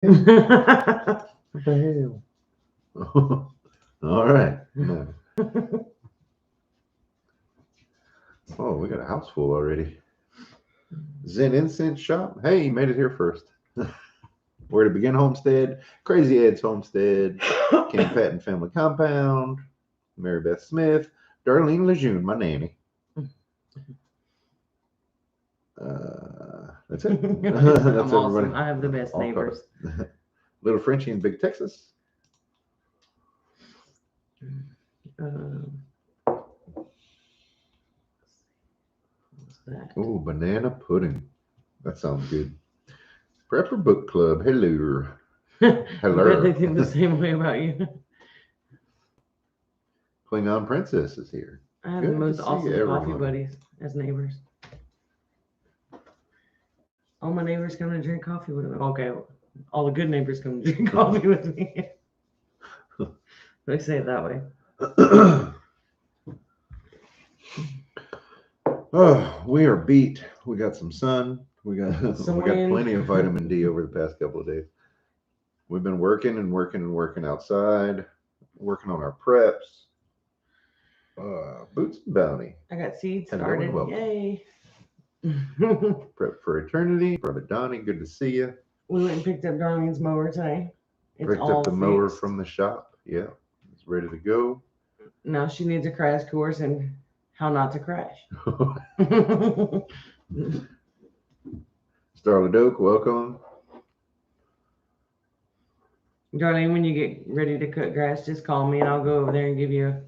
What the hell? All right. No. Oh, we got a house full already. Zen Incense Shop. Hey, you made it here first. Where to Begin Homestead, Crazy Ed's Homestead, Camp Patton Family Compound, Mary Beth Smith, Darlene Lejeune, my nanny. That's it. That's I'm everybody. awesome. I have the best All covered. neighbors. Little Frenchie in Big Texas. What's that? Oh, banana pudding. That sounds good. Prepper Book Club. Hello. I bet they think the same way about you. Klingon Princess is here. I have Good the to most see awesome coffee everyone. buddies as neighbors. All my neighbors come to drink coffee with me. Okay, all the good neighbors come to drink coffee with me. I say it that way. Oh, we are beat. We got some sun. We got Some we got wind. plenty of vitamin D over the past couple of days. We've been working and working and working outside, working on our preps. Boots and Bounty. I got seeds Hello started. and welcome. Yay. Prep for Eternity. Brother Donnie, good to see you. We went and picked up Darlene's mower today. It's Picked all up the mower fixed. from the shop. Yeah, it's ready to go. Now she needs a crash course in how not to crash. Starla Doak, welcome. Darlene, when you get ready to cut grass, just call me and I'll go over there and give you a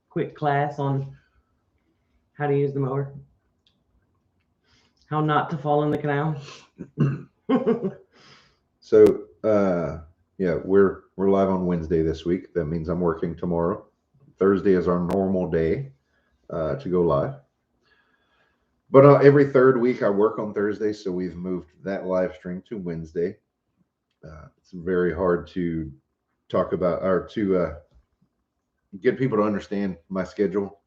quick class on how to use the mower. How not to fall in the canal. So, yeah, we're live on Wednesday this week. That means I'm working tomorrow. Thursday is our normal day to go live. But every third week I work on Thursday, so we've moved that live stream to Wednesday. It's very hard to talk about or to get people to understand my schedule.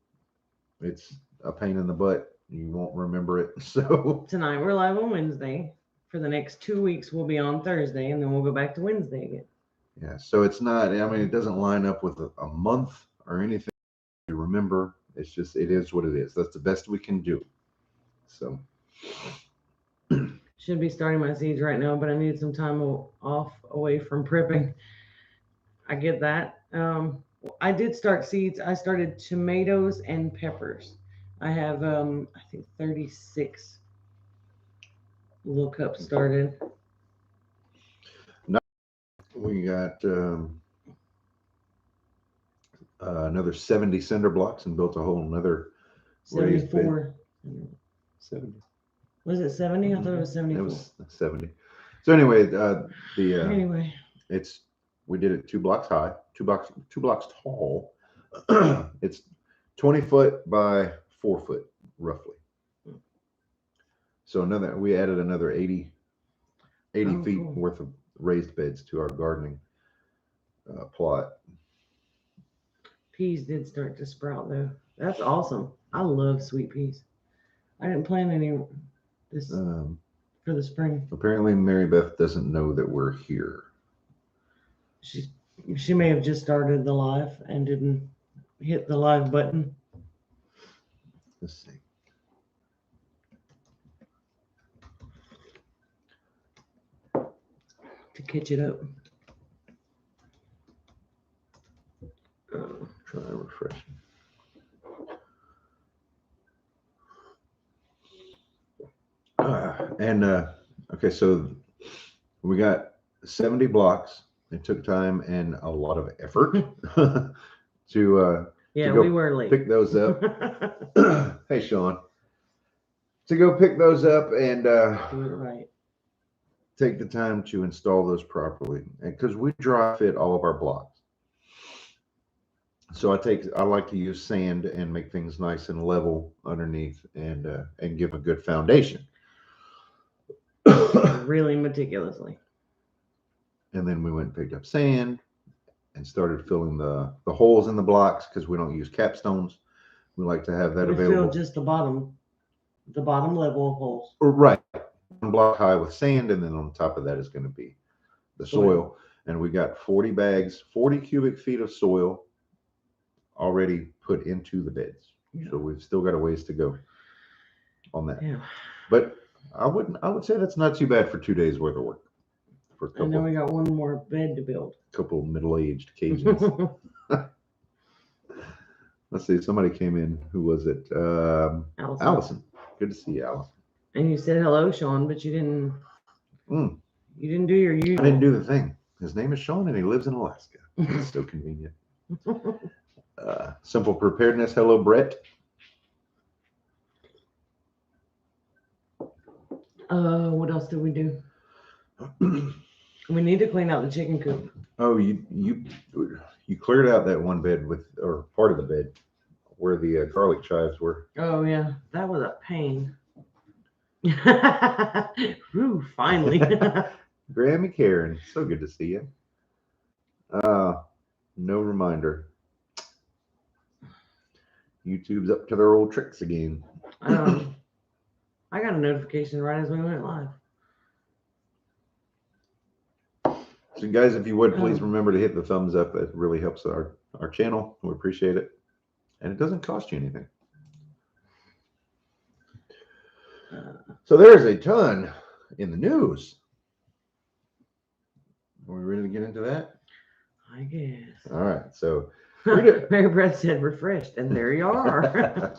It's a pain in the butt. You won't remember it. So Tonight we're live on Wednesday. For the next 2 weeks, we'll be on Thursday, and then we'll go back to Wednesday again. yeah, so it's not. I mean, it doesn't line up with a month or anything. You remember, it's just it is what it is. That's the best we can do. So Should be starting my seeds right now, but I need some time off away from prepping. I get that. I did start seeds. I started tomatoes and peppers. I have I think 36 little cups started. we got another 70 cinder blocks and built a whole another raised bed. 74. 70. Was it 70? I thought it was It 74. was 70. So anyway, Anyway, it's we did it 2 blocks high, two blocks tall. It's 20 foot by 4 foot roughly. So we added another 80 Oh, feet cool. worth of raised beds to our gardening plot. peas did start to sprout though. That's awesome. I love sweet peas. I didn't plant any this for the spring. Apparently, Mary Beth doesn't know that we're here. She may have just started the live and didn't hit the live button. Let's see. To catch it up. Try refreshing. Okay, so we got 70 blocks. It took time and a lot of effort to Yeah, go we were late. pick those up. Hey, Sean. To go pick those up and Do it right. take the time to install those properly, because we dry fit all of our blocks. So I like to use sand and make things nice and level underneath and give a good foundation. Really meticulously. And then we went and picked up sand and started filling the holes in the blocks, because we don't use capstones. We like to have that We available. filled just the bottom level of holes. Right. 1 block high with sand, and then on top of that is going to be the soil, and we got 40 bags, 40 cubic feet of soil already put into the beds. Yeah. So we've still got a ways to go on that. Yeah. But I would say that's not too bad for 2 days worth of work. For a And then we got one more bed to build. couple middle-aged Cajuns. Let's see, somebody came in. Who was it? Allison. Good to see you, Allison. And you said hello, Sean, but you didn't. You didn't do your usual. I didn't do the thing. His name is Sean, and he lives in Alaska. It's so convenient. Simple preparedness. Hello, Brett. What else did we do? We need to clean out the chicken coop. Oh, you cleared out that one bed or part of the bed where the garlic chives were. Oh yeah, that was a pain. Ooh, finally. Grammy Karen, so good to see you. No reminder. YouTube's up to their old tricks again. I got a notification right as we went live. So guys, if you would please remember to hit the thumbs up. It really helps our channel. We appreciate it. And it doesn't cost you anything. So there's a ton in the news. Are we ready to get into that? I guess. All right. So Mary Beth said refreshed, and there you are.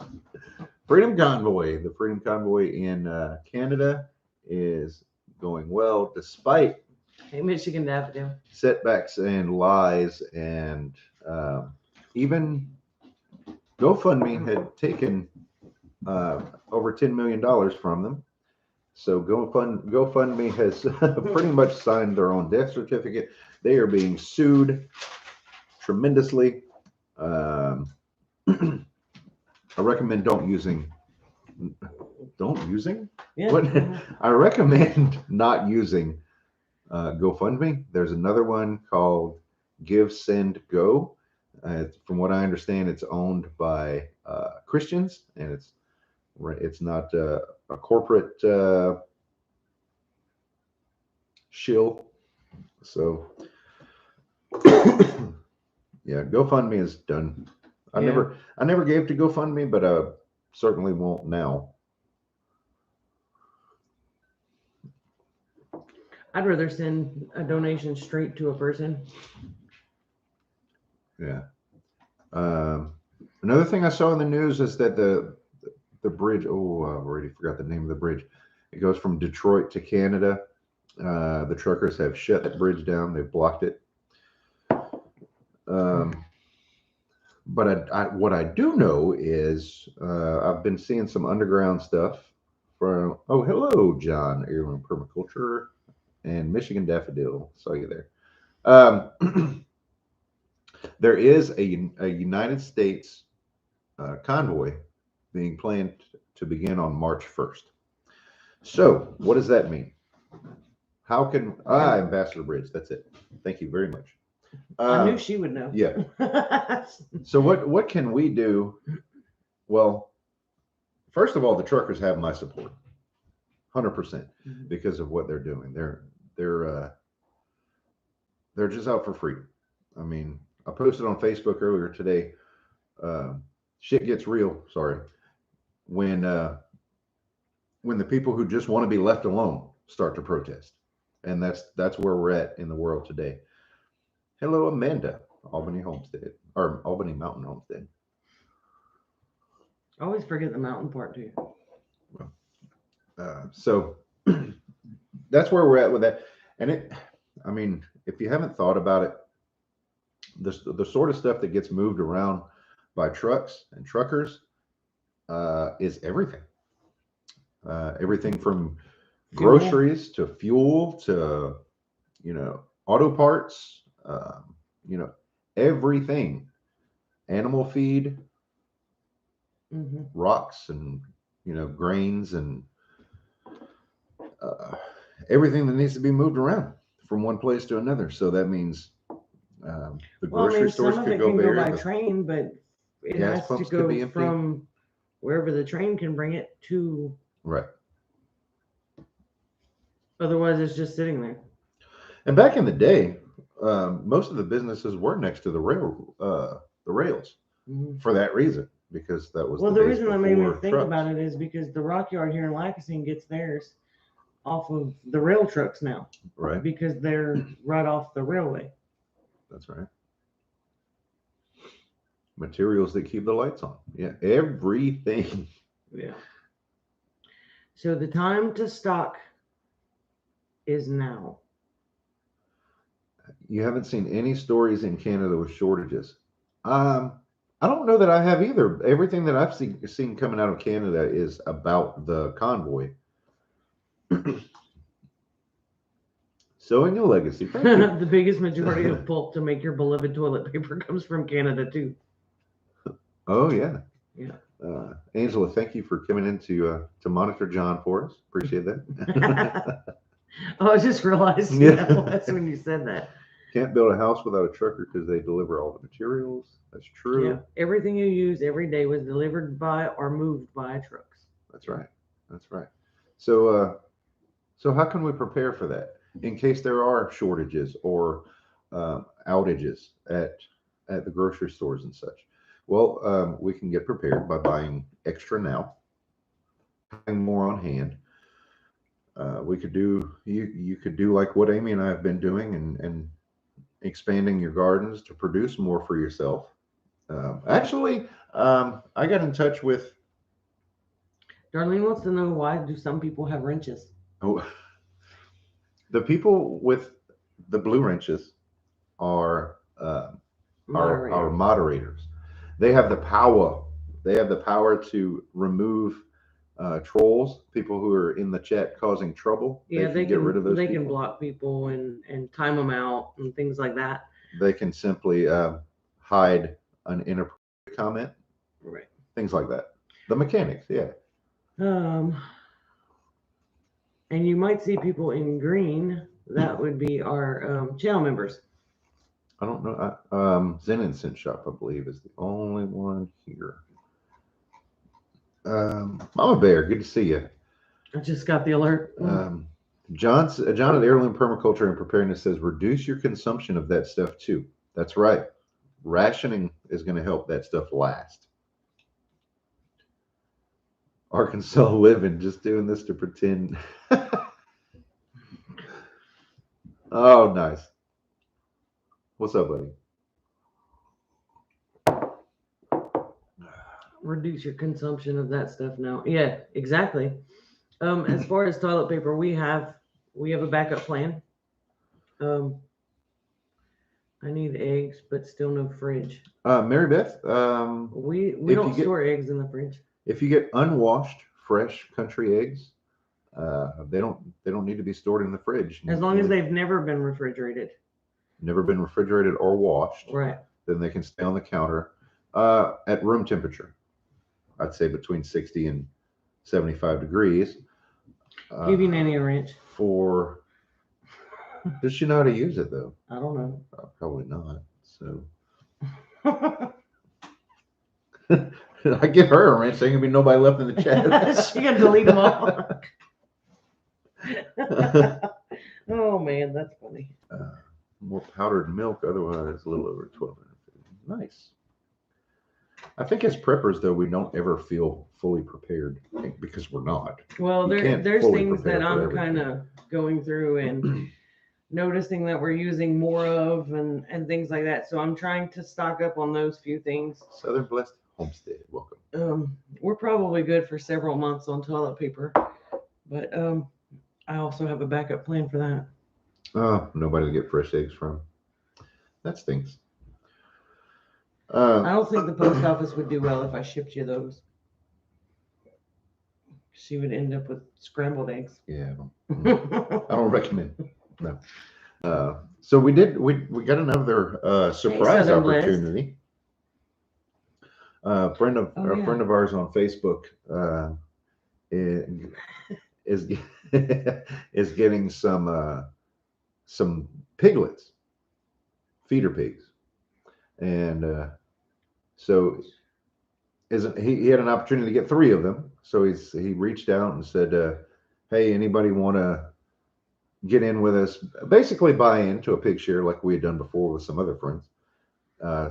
Freedom Convoy. The Freedom Convoy in Canada is going well despite Michigan Daffodil setbacks and lies, and even GoFundMe had taken over $10 million from them. So GoFundMe has pretty much signed their own death certificate. They are being sued tremendously. I recommend don't using. Yeah. What? I recommend not using GoFundMe. There's another one called Give, Send, Go. From what I understand, it's owned by Christians, and it's not a corporate shill. So yeah, GoFundMe is done. I never gave to GoFundMe, but certainly won't now. I'd rather send a donation straight to a person. Yeah. Another thing I saw in the news is that the bridge. Oh, I've already forgot the name of the bridge. It goes from Detroit to Canada. The truckers have shut that bridge down. They've blocked it. But what I do know is I've been seeing some underground stuff from. Oh, hello, John, Heirloom Permaculture and Michigan Daffodil. Saw you there. There is a United States convoy being planned to begin on March 1st. So what does that mean? How can Ambassador Bridge? That's it. Thank you very much. I knew she would know. Yeah. So what can we do? Well, first of all, the truckers have my support, 100%, because of what they're doing. They're just out for freedom. I mean, I posted on Facebook earlier today. Shit gets real. Sorry, when the people who just want to be left alone start to protest, and that's where we're at in the world today. Hello, Amanda, Albany Homestead or Albany Mountain Homestead. I always forget the mountain part too. So that's where we're at with that. And I mean, if you haven't thought about it, the sort of stuff that gets moved around by trucks and truckers is everything. Everything from groceries to fuel to, auto parts, everything, animal feed, rocks and, grains and everything that needs to be moved around from one place to another. So that means the grocery stores some of could it go can bare. go by train, but it has to go from wherever the train can bring it to. Right. Otherwise, it's just sitting there. And back in the day, most of the businesses were next to the rails Mhm. for that reason, because that was Well, the the days reason that made me before think trucks, about it is because the Rock Yard here in Lacassine gets theirs off of the rail trucks now right? because they're right off the railway. That's right. Materials that keep the lights on. Yeah, everything. Yeah. So the time to stock is now. You haven't seen any stories in Canada with shortages. Um, I don't know that I have either. Everything that I've seen coming out of Canada is about the convoy. Sowing a legacy. Thank you. The biggest majority of pulp to make your beloved toilet paper comes from Canada too. Oh yeah. Yeah. Angela, thank you for coming in to monitor John for us. Appreciate that. Oh, I just realized Yeah. that was when you said that. Can't build a house without a trucker because they deliver all the materials. That's true. Yeah. Everything you use every day was delivered by or moved by trucks. That's right. That's right. So how can we prepare for that in case there are shortages or outages at the grocery stores and such? Well, we can get prepared by buying extra now, having more on hand. We could do you could do like what Amy and I have been doing and expanding your gardens to produce more for yourself. Actually, I got in touch with Darlene wants to know why do some people have wrenches? oh, the people with the blue wrenches are our Moderators. moderators. They have the power. They have the power to remove trolls, people who are in the chat causing trouble. Yeah, They can get rid of those they people. can block people and time them out and things like that. They can simply hide an inappropriate comment, Right. things like that. The mechanics, yeah. Um, and you might see people in green. That would be our channel members. I don't know. Zen Instant Shop, I believe, is the only one here. Mama Bear, good to see you. I just got the alert. John at Heirloom Permaculture and Preparedness says reduce your consumption of that stuff too. That's right. Rationing is going to help that stuff last. Arkansas living, just doing this to pretend. Oh, nice. What's up, buddy? Reduce your consumption of that stuff now. Yeah, exactly. As far as toilet paper, we have a backup plan. Um, I need eggs, but still no fridge. Mary Beth, We don't store eggs in the fridge. if you get unwashed, fresh country eggs, they don't need to be stored in the fridge. As long as they've never been refrigerated. Never been refrigerated or washed, Right. then they can stay on the counter at room temperature. I'd say between 60 and 75 degrees. Give you Nanny a wrench. Does she know how to use it though? I don't know. Probably not. So I give her a wrench. There ain't gonna be nobody left in the chat. She can delete them all. Oh man, that's funny. More powdered milk, otherwise a little over 12. Nice. I think as preppers though, we don't ever feel fully prepared because we're not. Well, there's things that I'm kind of going through and noticing that we're using more of and things like that. So I'm trying to stock up on those few things. Southern Blessed Homestead, welcome. We're probably good for several months on toilet paper, but I also have a backup plan for that. Oh, nobody to get fresh eggs from. That stinks. I don't think the post office would do well if I shipped you those. She would end up with scrambled eggs. Yeah, I don't recommend. No. So we got another surprise opportunity. A friend of ours on Facebook is is getting some piglets, feeder pigs, and so isn't he had an opportunity to get 3 of them. So he reached out and said, "Hey, anybody want to get in with us, basically buy into a pig share like we had done before with some other friends.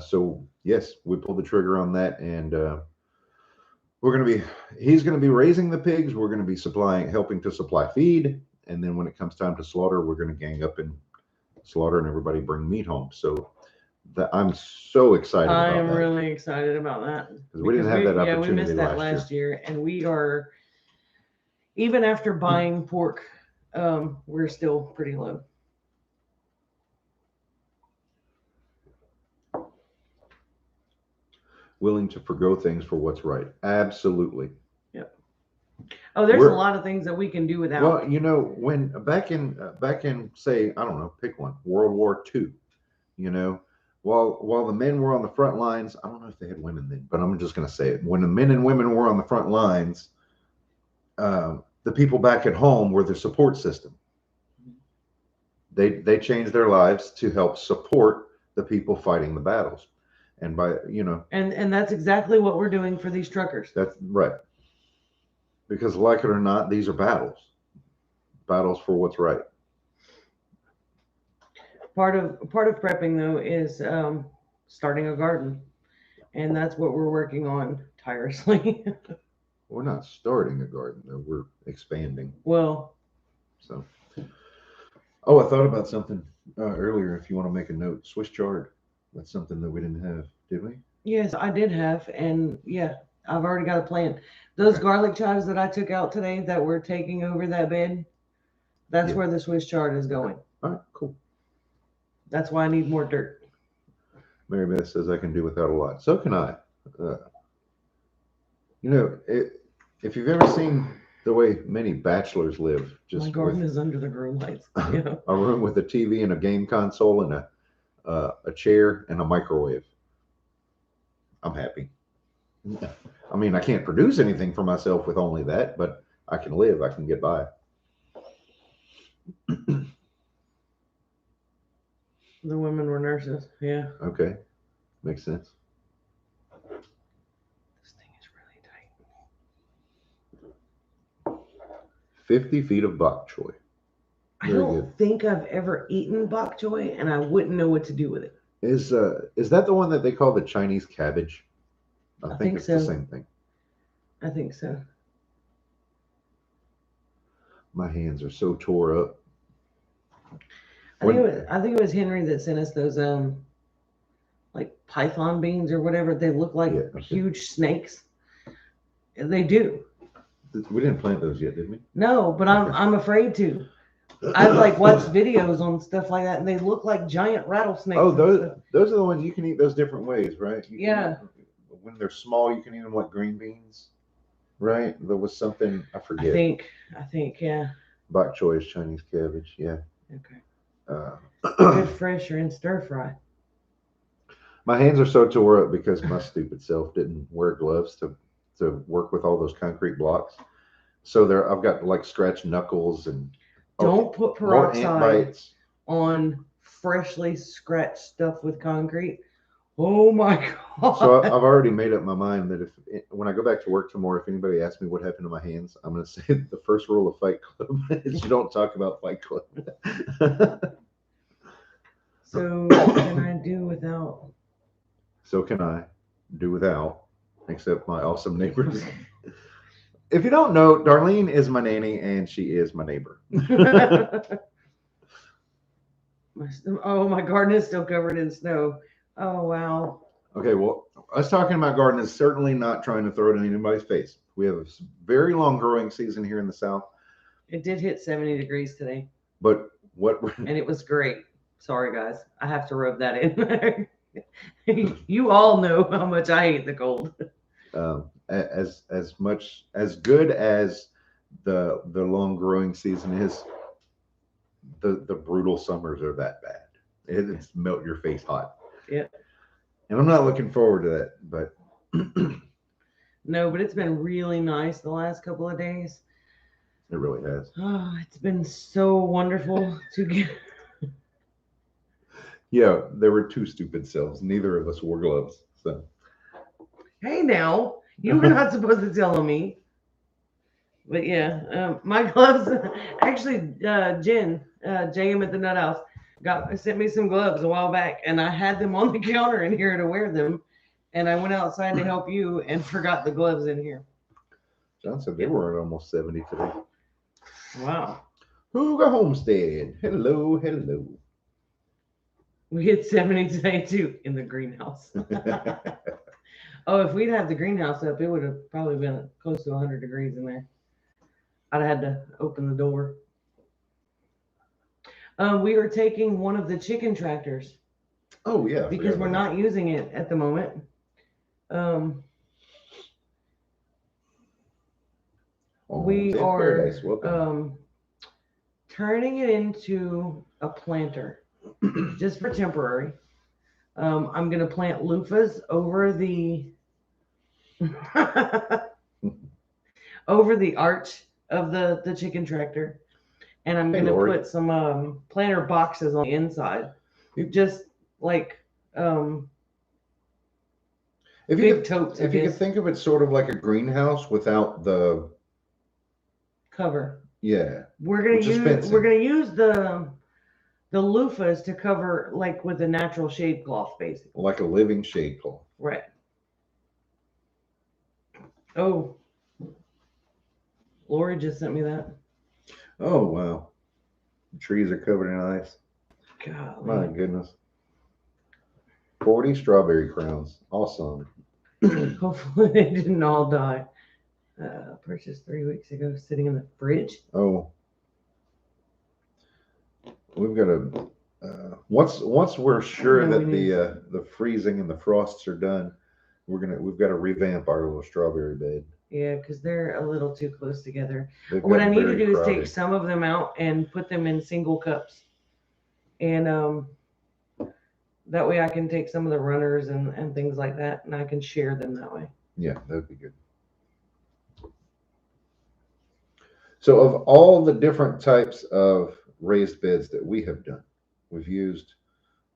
So yes, we pulled the trigger on that, and we're going to be. He's going to be raising the pigs. We're going to be helping to supply feed, and then when it comes time to slaughter, we're going to gang up and slaughter, and everybody bring meat home. So I'm so excited I about am that really excited about that because we didn't have that yeah, we opportunity missed that last year, and we are even after buying pork, we're still pretty low. Willing to forgo things for what's right. Absolutely. Yep. Oh, there's a lot of things that we can do without. Well, you know, when back in say, I don't know, pick one, World War II, you know, while the men were on the front lines, I don't know if they had women then, but I'm just going to say it. When the men and women were on the front lines, the people back at home were the support system. They changed their lives to help support the people fighting the battles. And by, you know, and that's exactly what we're doing for these truckers. That's right. Because like it or not, these are battles for what's right. Part of prepping though is starting a garden, and that's what we're working on tirelessly. We're not starting a garden though, we're expanding. Well, so I thought about something earlier. If you want to make a note, Swiss chard. That's something that we didn't have, did we? Yes, I did have, and yeah, I've already got a plan. Those garlic chives that I took out today that were taking over that bed, that's where the Swiss chard is going. All right, cool. That's why I need more dirt. Mary Beth says I can do without a lot. So can I. You know, if you've ever seen the way many bachelors live, just my garden is under the groom lights. Yeah. A room with a TV and a game console and a chair and a microwave. I'm happy. I mean, I can't produce anything for myself with only that, but I can live. I can get by. The women were nurses. Yeah. Okay. Makes sense. This thing is really tight. 50 feet of bok choy. I don't think I've ever eaten bok choy, and I wouldn't know what to do with it. Is that the one that they call the Chinese cabbage? I think it's the same thing. I think so. My hands are so tore up. I think it was Henry that sent us those like python beans or whatever. They look like huge snakes. They do. We didn't plant those yet, did we? No, but I'm afraid to. I've like watched videos on stuff like that, and they look like giant rattlesnakes. Oh, those are the ones you can eat those different ways, right? When they're small, you can eat them like green beans, right? There was something I forget. I think, yeah. Bok choy is Chinese cabbage, yeah. Okay. Good fresh or in stir fry. My hands are so tore up because my stupid self didn't wear gloves to work with all those concrete blocks. So I've got like scratched knuckles and don't put peroxide on freshly scratched stuff with concrete. Oh my God. So I've already made up my mind that when I go back to work tomorrow, if anybody asks me what happened to my hands, I'm going to say the first rule of Fight Club is you don't talk about Fight Club. So what can I do without? So can I do without, except my awesome neighbors. If you don't know, Darlene is my nanny and she is my neighbor. My garden is still covered in snow. Oh, wow. Okay, well, us talking about garden is certainly not trying to throw it in anybody's face. We have a very long growing season here in the South. It did hit 70 degrees today. But and it was great. Sorry, guys. I have to rub that in there. You all know how much I hate the cold. As good as the long growing season is, the brutal summers are that bad. It's melt your face hot. Yeah. And I'm not looking forward to that, but no, but it's been really nice the last couple of days. It really has. Oh, it's been so wonderful to get. Yeah, there were two stupid selves. Neither of us wore gloves. So. Hey, now you were not supposed to tell me. But yeah, my gloves actually, Jen, JM at the Nut House, sent me some gloves a while back, and I had them on the counter in here to wear them, and I went outside to help you and forgot the gloves in here. John said they were at almost 70 today. Wow, Broussard Homestead. Hello, hello. we hit 70 today too in the greenhouse. Oh, if we'd have the greenhouse up, it would have probably been close to 100 degrees in there. I'd have had to open the door. We are taking one of the chicken tractors Oh yeah, I because forgot we're about not using it at the moment. Um, that. we Homestead are Paradise. Welcome. turning it into a planter just for temporary. I'm going to plant loofahs over the over the arch of the chicken tractor, and I'm Hey, going to Lori. put some planter boxes on the inside, just like If you big could, totes, I if you could guess. think of it sort of like a greenhouse without the Cover. yeah, We're gonna which is use fencing. we're gonna use the loofahs to cover like with a natural shade cloth, basically. like a living shade cloth. Right. Oh, Lori just sent me that. Oh wow, the trees are covered in ice. My God. goodness. 40 strawberry crowns. Awesome. Hopefully they didn't all die. Purchased 3 weeks ago, sitting in the fridge. Oh, we've got a once we're sure Yeah, we that need the freezing and the frosts are done, we've got to revamp our little strawberry bed. Yeah, because they're a little too close together. They've What I gotten need to very do is take crowded. some of them out and put them in single cups, and that way I can take some of the runners and things like that, and I can share them that way. Yeah, that'd be good. So, of all the different types of raised beds that we have done, we've used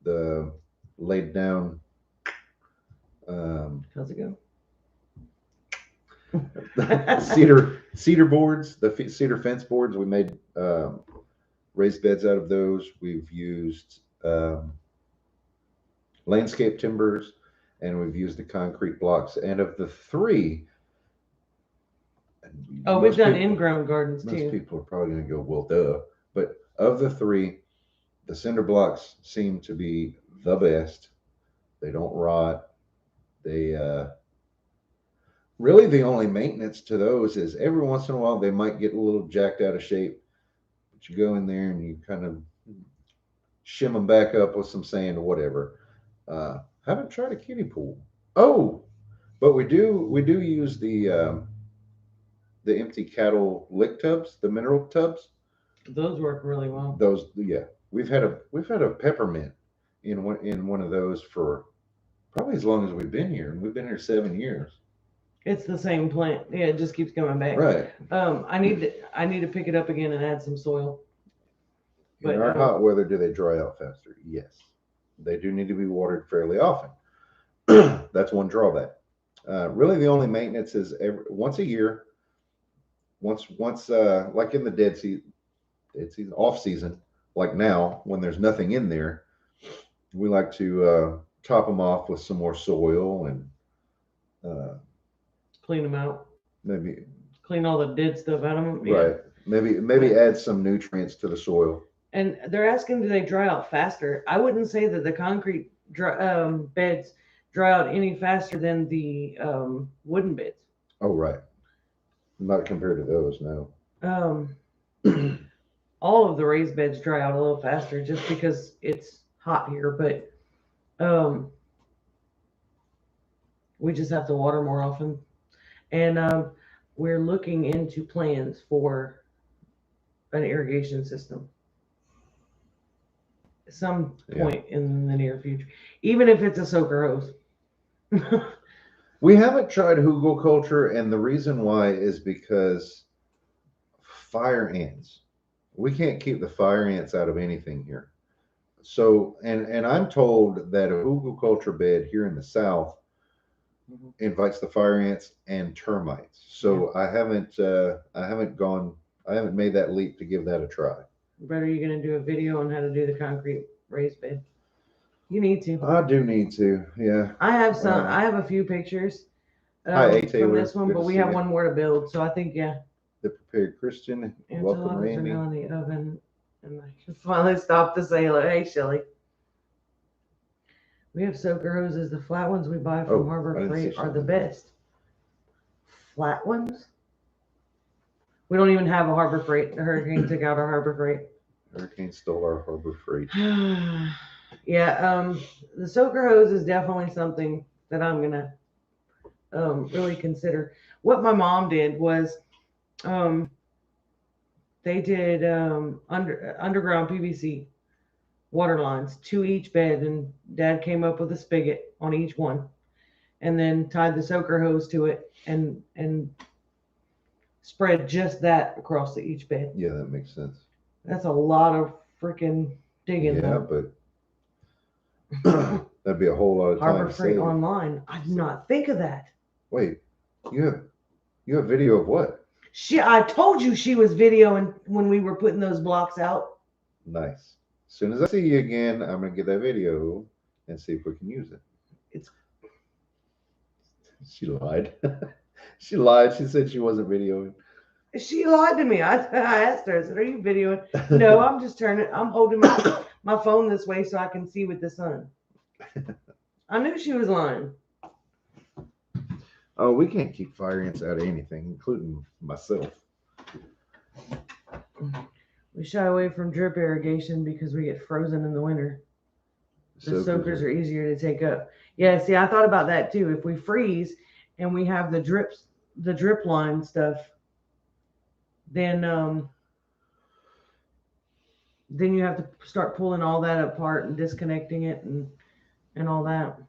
the laid down um, How's it go? cedar boards, the cedar fence boards. We made raised beds out of those. We've used landscape timbers, and we've used the concrete blocks. And of the three, Oh, we've most done people, in-ground gardens most too. people are probably going to go, well, duh. But of the three, the cinder blocks seem to be the best. They don't rot. They really the only maintenance to those is every once in a while they might get a little jacked out of shape. But you go in there and you kind of shim them back up with some sand or whatever. Haven't tried a kiddie pool. Oh, but we do use the empty cattle lick tubs, the mineral tubs. Those work really well. Those, yeah, we've had a peppermint in one of those for probably as long as we've been here, and we've been here 7 years. It's the same plant. Yeah, it just keeps coming back. Right. I need to pick it up again and add some soil. In But our hot weather, do they dry out faster? Yes. They do need to be watered fairly often. That's one drawback. Really, the only maintenance is once a year. Once like in the dead season, off season, like now when there's nothing in there, we like to top them off with some more soil and uh, clean them out. maybe Clean all the dead stuff out of them. Yeah. right, maybe add some nutrients to the soil. And they're asking, do they dry out faster? I wouldn't say that the concrete beds dry out any faster than the wooden beds. Oh right, not compared to those, no. Um, all of the raised beds dry out a little faster just because it's hot here, but um, we just have to water more often. And we're looking into plans for an irrigation system some point in the near future, even if it's a soaker hose. We haven't tried hugelkultur, and the reason why is because fire ants. We can't keep the fire ants out of anything here. So, and I'm told that a hugelkultur bed here in the south invites the fire ants and termites. So I haven't made that leap to give that a try. But are you going to do a video on how to do the concrete raised bed? You need to. I do need to, yeah. I have some. I have a few pictures Hi, A. from Taylor. this one, Good but to we see have you. one more to build. So I think, yeah. The Prepared Christian. Welcome, Enchiladas are Randy. now in the oven. And I just finally stopped to say hello. Hey, Shelly. We have soaker hoses. The flat ones we buy from Harbor Freight are the best. Flat ones? We don't even have a Harbor Freight. The hurricane took out our Harbor Freight. Hurricane stole our Harbor Freight. Yeah, the soaker hose is definitely something that I'm gonna really consider. What my mom did was they did underground PVC water lines to each bed, and Dad came up with a spigot on each one, and then tied the soaker hose to it and spread just that across each bed. Yeah, that makes sense. That's a lot of freaking digging. Yeah, but that'd be a whole lot of time. Harbor Freight online. I did not think of that. Wait, you have video of what? I told you she was videoing when we were putting those blocks out. Nice. As soon as I see you again, I'm gonna get that video and see if we can use it. She lied. She lied. She said she wasn't videoing. She lied to me. I asked her, I said, "Are you videoing?" No, I'm holding my phone this way so I can see with the sun. I knew she was lying. Oh, we can't keep fire ants out of anything, including myself. We shy away from drip irrigation because we get frozen in the winter. The soakers are easier to take up. Yeah, see, I thought about that too. If we freeze and we have the drip line stuff, then you have to start pulling all that apart and disconnecting it and all that.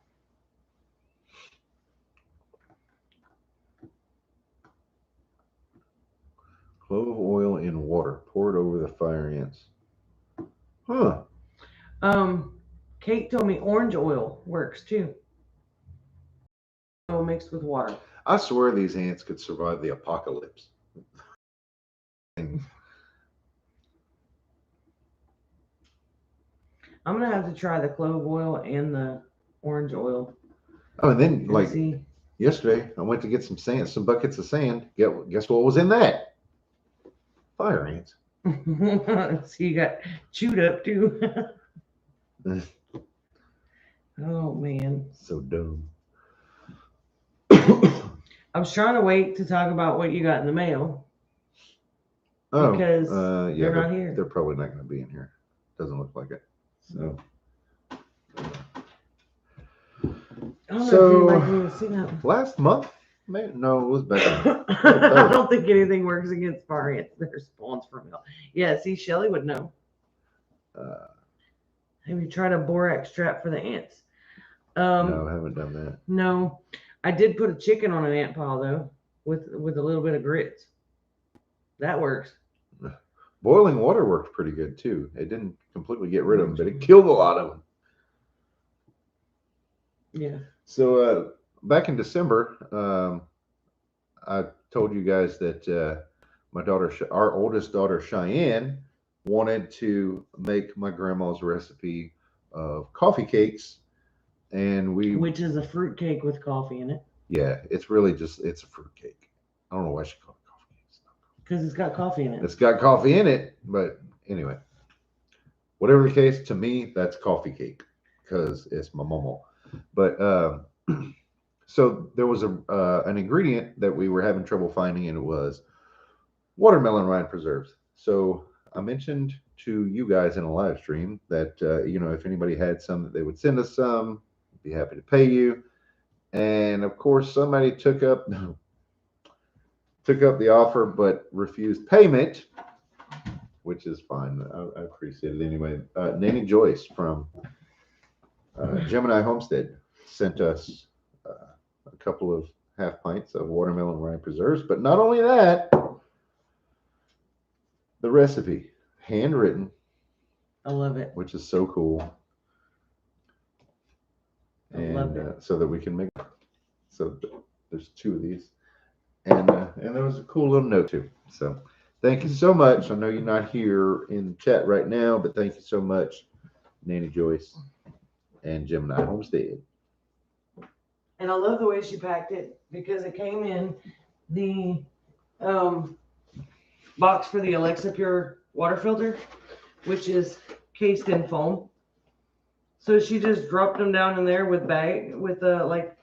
Clove oil in water poured over the fire ants. Huh. Kate told me orange oil works too. Oil mixed with water. I swear these ants could survive the apocalypse. I'm gonna have to try the clove oil and the orange oil. Oh, and then yesterday, I went to get some sand, some buckets of sand. Guess what was in that? Fire ants. So you got chewed up too. Oh man, so dumb. I was trying to wait to talk about what you got in the mail. Oh, because they're not here. They're probably not going to be in here. Doesn't look like it. So, I don't know if anybody can see that. Last month? No, it was back. I don't think anything works against fire ants. They're spawns from hell. Yeah, see, Shelly would know. Have you tried a borax trap for the ants? No, I haven't done that. No, I did put a chicken on an ant pile though, with a little bit of grits. That works. Boiling water worked pretty good too. It didn't completely get rid of them, but it killed a lot of them. Yeah. So back in December, I told you guys that my daughter, our oldest daughter Cheyenne, wanted to make my grandma's recipe of coffee cakes, and which is a fruit cake with coffee in it. Yeah, it's really it's a fruit cake. I don't know why she called it coffee cake. Because it's got coffee in it. It's got coffee in it, but anyway, whatever the case, to me that's coffee cake because it's my momo. But so there was an ingredient that we were having trouble finding, and it was watermelon rind preserves. So I mentioned to you guys in a live stream that if anybody had some, that they would send us some. Be happy to pay you. And of course, somebody took up the offer but refused payment, which is fine. I appreciate it anyway. Nanny Joyce from Gemini Homestead sent us a couple of half pints of watermelon rind preserves. But not only that, the recipe, handwritten. I love it. Which is so cool. I love it. So that we can make. So there's 2 of these, and there was a cool little note too. So thank you so much. I know you're not here in chat right now, but thank you so much, Nanny Joyce and Gemini Homestead. And I love the way she packed it because it came in the box for the Alexa Pure water filter, which is cased in foam. So she just dropped them down in there with like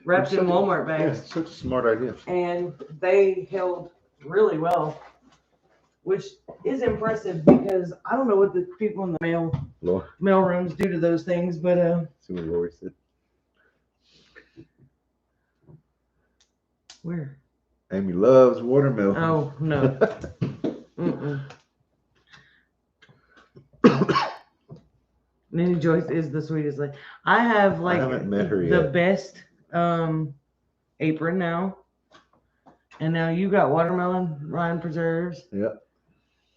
wrapped in Walmart bags. Yeah, such a smart idea. And they held really well, which is impressive because I don't know what the people in the mail rooms do to those things, but see what Lori said. Where? Amy loves watermelon. Oh no. Nanny Joyce is the sweetest. Like I have like I haven't met her the yet. best apron now. And now you got watermelon rind preserves. Yep.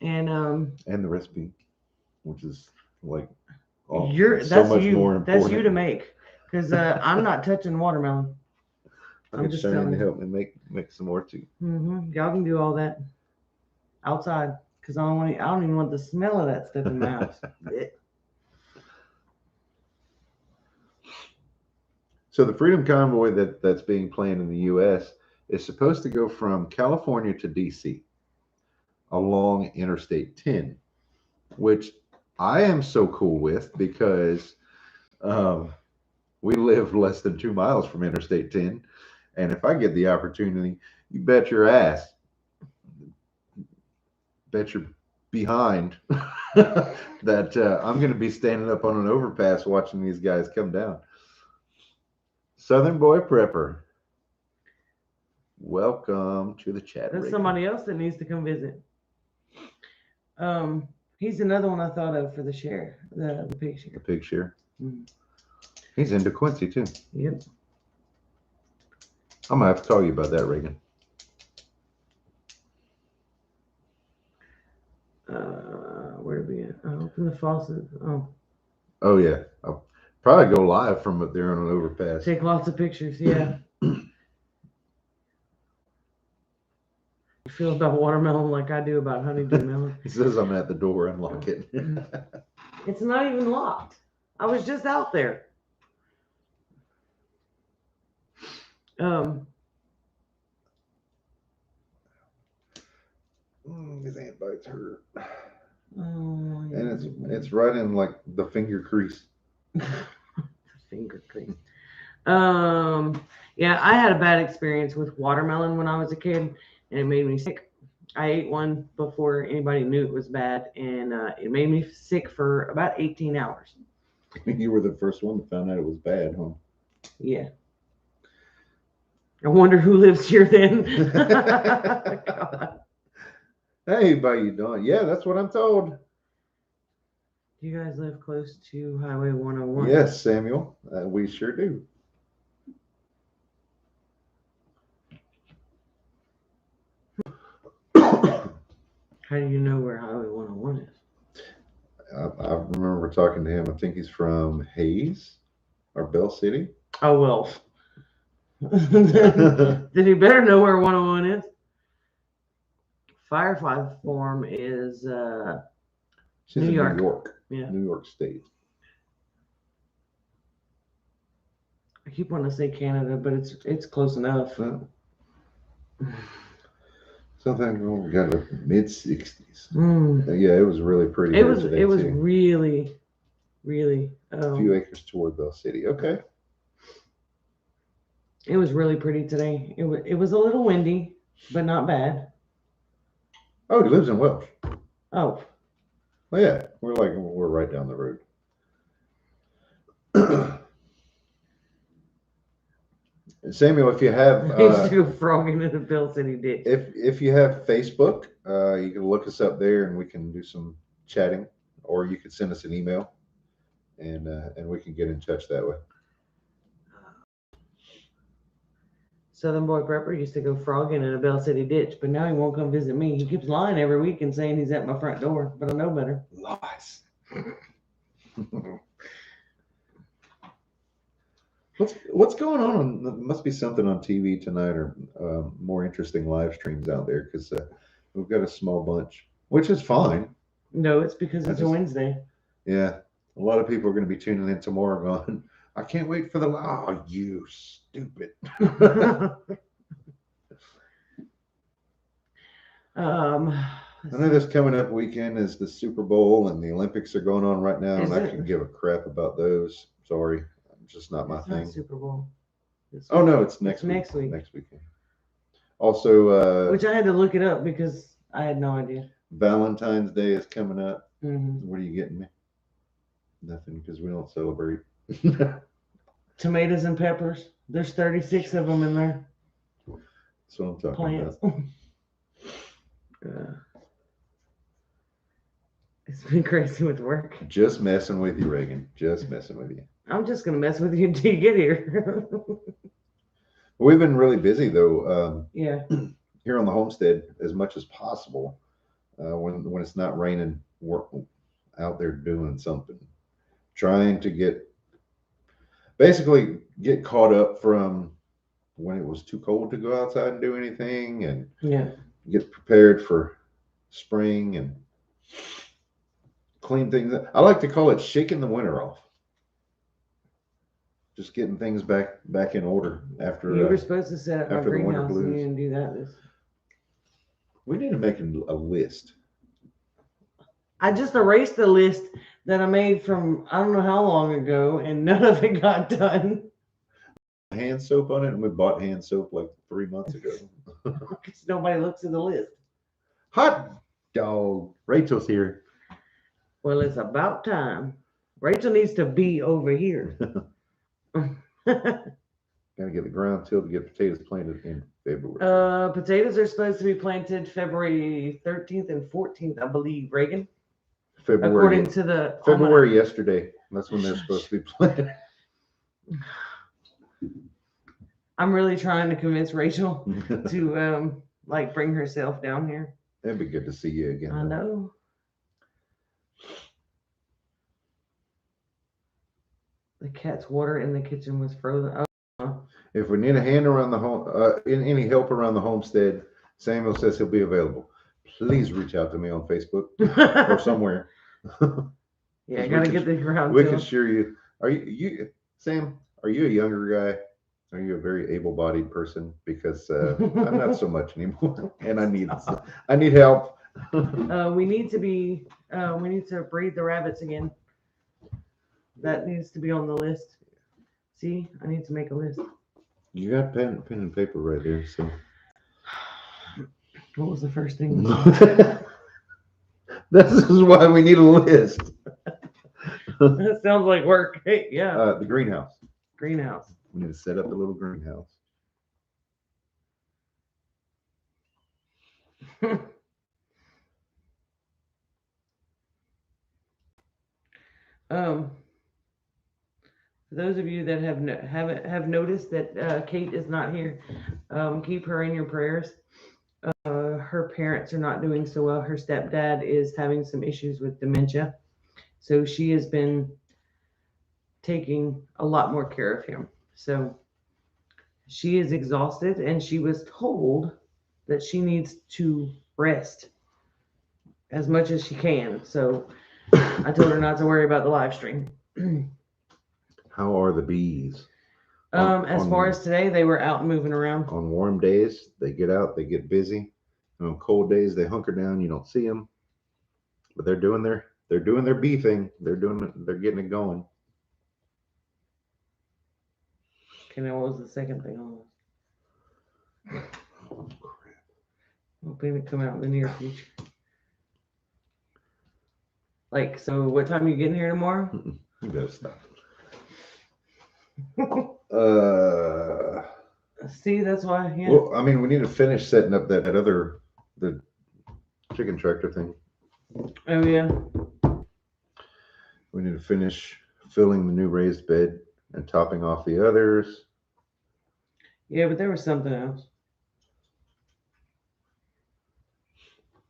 And the recipe, which is like that's much you. more important. That's you to make. Because I'm not touching watermelon. I'm just trying to help me make some more too. Y'all can do all that outside because I don't even want the smell of that stuff in my house. So the Freedom Convoy that's being planned in the U.S. is supposed to go from California to D.C. along Interstate 10, which I am so cool with because we live less than 2 miles from Interstate 10. And if I get the opportunity, you bet your ass, bet your behind that I'm going to be standing up on an overpass watching these guys come down. Southern Boy Prepper, welcome to the chat. That's somebody else that needs to come visit. He's another one I thought of for the share, the pig share. The pig share. He's into Quincy too. Yep. I'm gonna have to tell you about that, Reagan. Where did we at? Open the faucet. Oh yeah. I'll probably go live from up there on an overpass. Take lots of pictures. Yeah. Feel about watermelon like I do about honeydew melon. He says I'm at the door. Unlock it. It's not even locked. I was just out there. His ant bites hurt. Oh, yeah. And it's right in like the finger crease. Finger crease. Yeah, I had a bad experience with watermelon when I was a kid, and it made me sick. I ate one before anybody knew it was bad, and it made me sick for about 18 hours. You were the first one that found out it was bad, huh? Yeah. I wonder who lives here then. God. Hey, how you doing? Yeah, that's what I'm told. Do you guys live close to Highway 101? Yes, Samuel. We sure do. How do you know where Highway 101 is? I remember talking to him. I think he's from Hayes or Bell City. Oh, well. Then he better know where 101 is. Firefly Farm is She's New in York. New York. Yeah. New York State. I keep wanting to say Canada, but it's close enough. Something we got like mid-60s. Yeah, it was really pretty. It was really, really a few acres toward Bell City. Okay. It was really pretty today. It was a little windy, but not bad. Oh, he lives in Welsh. Oh. Well, yeah, we're right down the road. Samuel, if you have frogging in the Bell City ditch. If you have Facebook, you can look us up there and we can do some chatting, or you could send us an email and we can get in touch that way. Southern Boy Prepper used to go frogging in a Bell City ditch, but now he won't come visit me. He keeps lying every week and saying he's at my front door, but I know better. Lies. What's going on? There must be something on TV tonight, or more interesting live streams out there, because we've got a small bunch, which is fine. No, it's because I it's a just Wednesday. Yeah, a lot of people are going to be tuning in tomorrow, going, "I can't wait for the oh, you stupid." um, I know this coming up weekend is the Super Bowl and the Olympics are going on right now, is and I it? can give a crap about those. Sorry, just not my It's not thing. Super Bowl. Oh no, it's It's next week. next week. Next weekend. Also, Which I had to look it up because I had no idea. Valentine's Day is coming up. Mm-hmm. What are you getting me? Nothing, because we don't celebrate. Tomatoes and peppers. There's 36 of them in there. That's what I'm talking Plants. about. It's been crazy with work. Just messing with you, Reagan. Just messing with you. I'm just gonna mess with you until you get here. We've been really busy though. Yeah. Here on the homestead as much as possible. When it's not raining, we're out there doing something, trying to basically get caught up from when it was too cold to go outside and do anything, and Yeah. get prepared for spring and clean things up. I like to call it shaking the winter off. Just getting things back in order after. You were supposed to set up my after the winter greenhouse and you blues. didn't do that. We need to make a list. I just erased the list that I made from I don't know how long ago, and none of it got done. Hand soap on it, and we bought hand soap like 3 months ago. Because nobody looks at the list. Hot dog. Rachel's here. Well, it's about time. Rachel needs to be over here. Gotta get the ground tilled to get potatoes planted in February. Potatoes are supposed to be planted February 13th and 14th, I believe, Reagan. February. According to the February yesterday. That's when they're supposed to be planted. I'm really trying to convince Rachel to like bring herself down here. It'd be good to see you again. I know. The cat's water in the kitchen was frozen. Oh. If we need a hand around the home, any help around the homestead, Samuel says he'll be available. Please reach out to me on Facebook or somewhere. Yeah, I gotta get the ground. We can share you. Are you Sam? Are you a younger guy? Are you a very able-bodied person? Because I'm not so much anymore, and I need help. We need to breed the rabbits again. That needs to be on the list. See, I need to make a list. You got pen and paper right there. So, what was the first thing? This is why we need a list. That sounds like work. Hey, yeah. The greenhouse. Greenhouse. We need to set up the little greenhouse. For those of you that have noticed that Kate is not here, keep her in your prayers. Her parents are not doing so well. Her stepdad is having some issues with dementia, so she has been taking a lot more care of him. So she is exhausted, and she was told that she needs to rest as much as she can. So I told her not to worry about the live stream. How are the bees? As far as today, they were out moving around. On warm days, they get out, they get busy. And on cold days, they hunker down. You don't see them, but they're doing their bee thing. They're getting it going. Okay, now what was the second thing on this? Oh, crap. Hoping to come out in the near future. Like, so what time are you getting here tomorrow? You better stop. See, that's why. Yeah. Well, I mean, we need to finish setting up the chicken tractor thing. Oh yeah. We need to finish filling the new raised bed and topping off the others. Yeah, but there was something else.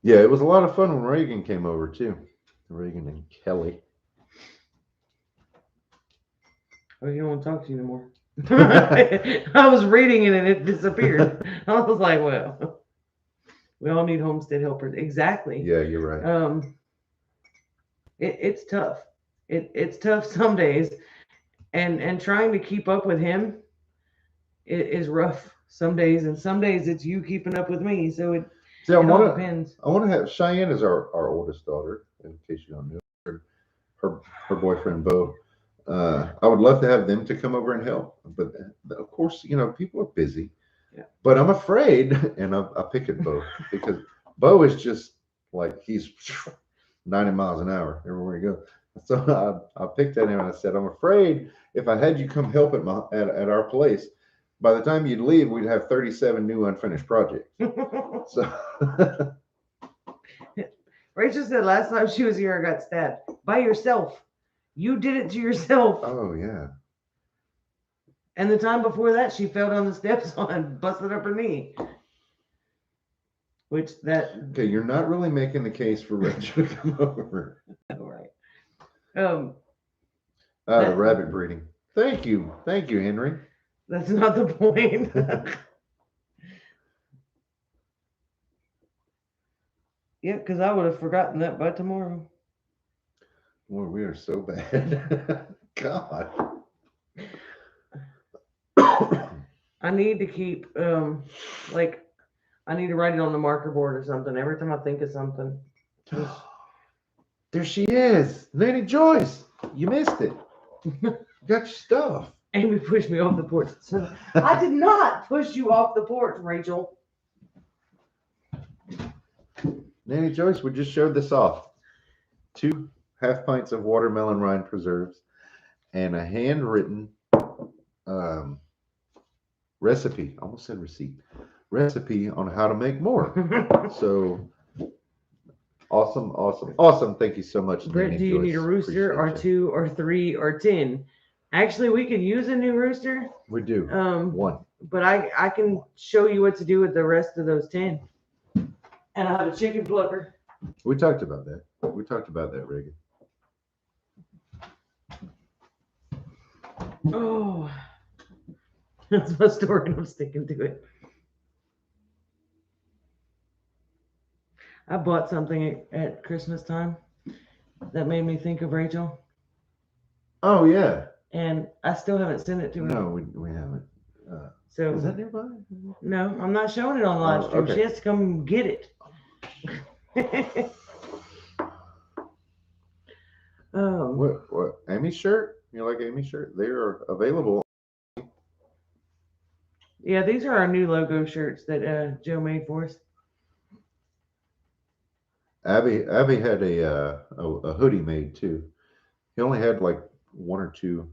Yeah, it was a lot of fun when Reagan came over too. Reagan and Kelly. Oh, he don't want to talk to you anymore. I was reading it and it disappeared. I was like, well, we all need homestead helpers. Exactly. Yeah, you're right. It's tough. It's tough some days, and trying to keep up with him is rough some days, and some days it's you keeping up with me. So See, it all depends. I want to have Cheyenne is our oldest daughter, in case you don't know. Her her boyfriend Bo. I would love to have them to come over and help, but of course, people are busy. Yeah. But I'm afraid, and I pick at Bo because Bo is just like he's 90 miles an hour everywhere he goes. So I picked at him and I said, I'm afraid if I had you come help at our place, by the time you'd leave, we'd have 37 new unfinished projects. So Rachel said last time she was here, I got stabbed by yourself. You did it to yourself. oh yeah. And the time before that, she fell down the steps and busted up her knee. Which that. Okay, you're not really making the case for Rachel to come over. All right. The rabbit breeding. Thank you, Henry. That's not the point. Yeah, because I would have forgotten that by tomorrow. Boy, we are so bad. God. I need to keep like I need to write it on the marker board or something. Every time I think of something. There she is. Lady Joyce. You missed it. You got your stuff. Amy pushed me off the porch. So I did not push you off the porch, Rachel. Nanny Joyce, we just showed this off. 2 half pints of watermelon rind preserves and a handwritten recipe. I almost said receipt. Recipe on how to make more. So awesome. Thank you so much. Brett, do you Joyce. need a rooster or 2 or 3 or 10? Actually, we could use a new rooster. We do. 1. But I can show you what to do with the rest of those 10. And I have a chicken plucker. We talked about that. Reagan. Oh, that's my story, and I'm sticking to it. I bought something at Christmas time that made me think of Rachel. Oh yeah. And I still haven't sent it to her. No, we haven't. So is that nearby? No, I'm not showing it on live stream. Okay. She has to come get it. What? Amy's shirt? You like Amy's shirt? They are available. Yeah, these are our new logo shirts that Joe made for us. Abby had a hoodie made too. He only had like 1 or 2.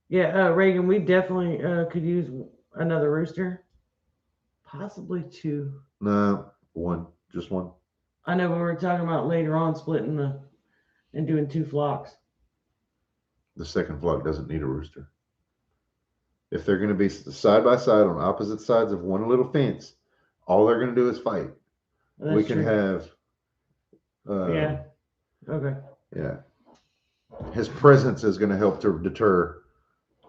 Yeah, Reagan, we definitely could use another rooster, possibly 2. No, 1, just 1. I know we were talking about later on splitting and doing 2 flocks. The second flock doesn't need a rooster. If they're going to be side by side on opposite sides of one little fence, all they're going to do is fight. Well, we can have. Yeah. Okay. Yeah. His presence is going to help to deter.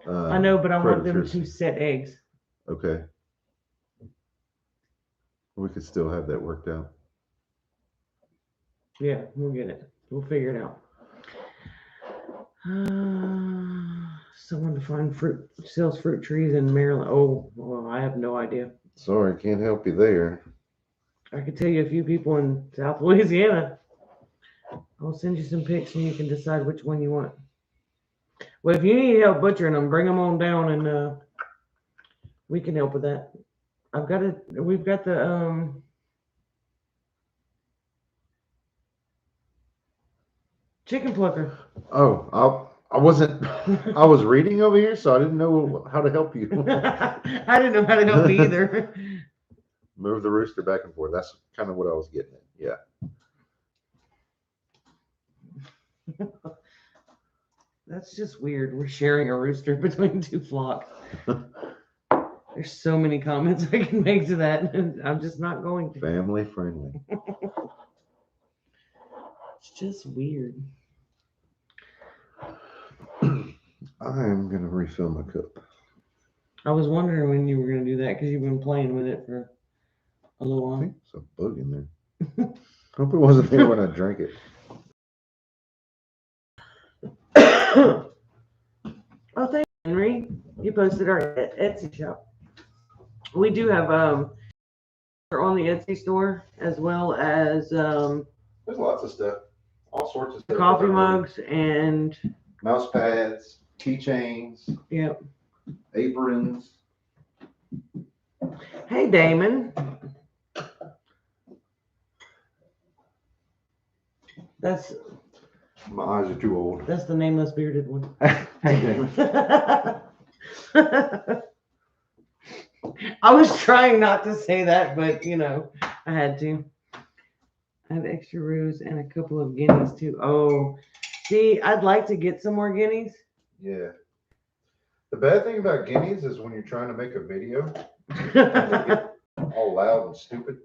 I know, but I want them predators. to set eggs. Okay. We could still have that worked out. Yeah, we'll get it. We'll figure it out. Someone to find fruit sells fruit trees in Maryland. Oh, well, I have no idea. Sorry, can't help you there. I could tell you a few people in South Louisiana. I'll send you some pics and you can decide which one you want. Well, if you need help butchering them, bring them on down and we can help with that. We've got the chicken plucker. Oh, I wasn't. I was reading over here, so I didn't know how to help you. I didn't know how to help either. Move the rooster back and forth. That's kind of what I was getting at. Yeah. That's just weird. We're sharing a rooster between 2 flocks. There's so many comments I can make to that. I'm just not going to. Family friendly. It's just weird. I'm going to refill my cup. I was wondering when you were going to do that because you've been playing with it for a little I while. think there's a bug in there. Hope it wasn't there when I drank it. Oh, thank you, Henry. You posted our Etsy shop. We do have we're on the Etsy store as well as There's lots of stuff. All sorts of stuff. coffee mugs and Mouse pads, keychains, yep. aprons. Hey, Damon. That's My eyes are too old. that's the nameless bearded one. Hey, Damon. I was trying not to say that, but you know, I had to. I have extra roos and a couple of guineas too. Oh, see, I'd like to get some more guineas. Yeah. The bad thing about guineas is when you're trying to make a video, and they get all loud and stupid.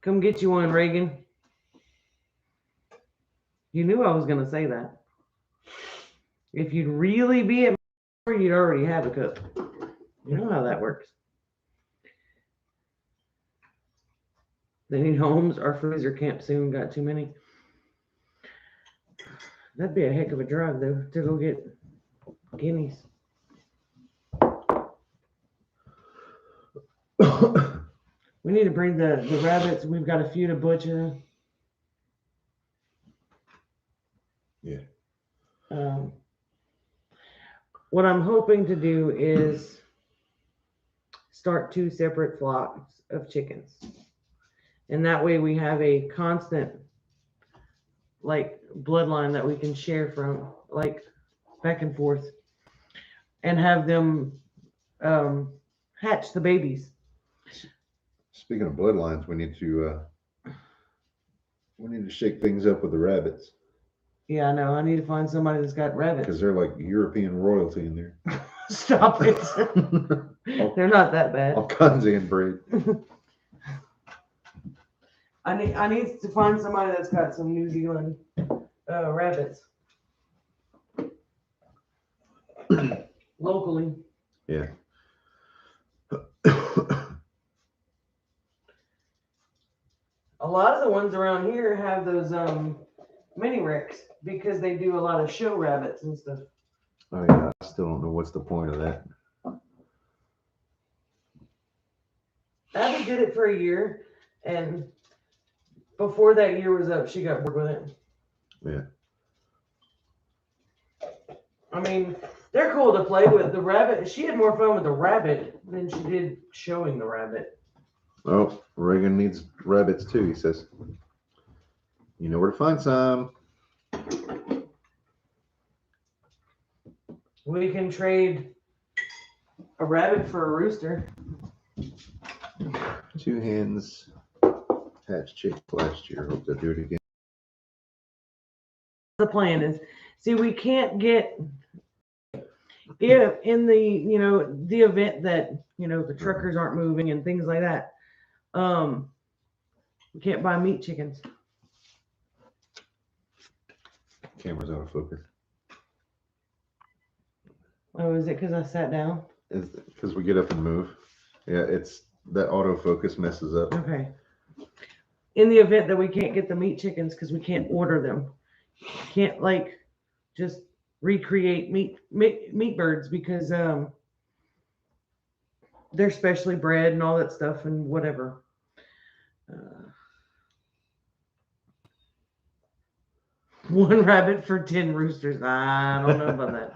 Come get you one, Reagan. You knew I was gonna say that. If you'd really be at my door, you'd already have a cup. You know how that works. They need homes. Our freezer camp soon got too many. That'd be a heck of a drive though to go get guineas. We need to bring the rabbits. We've got a few to butcher. Yeah. What I'm hoping to do is start 2 separate flocks of chickens. And that way we have a constant like bloodline that we can share from, like back and forth, and have them hatch the babies. Speaking of bloodlines, we need to shake things up with the rabbits Yeah, I know. I need to find somebody that's got because rabbits. they're like European royalty in there. Stop it. They're not that bad. All kinds of inbreed. I need to find somebody that's got some New Zealand rabbits locally. Yeah. A lot of the ones around here have those mini wrecks because they do a lot of show rabbits and stuff. Oh yeah, I still don't know what's the point of that. Abby did it for a year, and before that year was up, she got bored with it. Yeah. I mean, they're cool to play with. The rabbit, she had more fun with the rabbit than she did showing the rabbit. Oh, Reagan needs rabbits too, he says. You know where to find some. We can trade a rabbit for a rooster. 2 hens hatched chicks last year. Hope they'll do it again. The plan is, see, we can't get, if in the event that the truckers aren't moving and things like that, we can't buy meat chickens. Camera's out of focus. Oh, is it because I sat down? It's because we get up and move. Yeah, it's that autofocus messes up. Okay. In the event that we can't get the meat chickens because we can't order them, can't like just recreate meat birds because they're specially bred and all that stuff and whatever. One rabbit for 10 roosters. I don't know about that.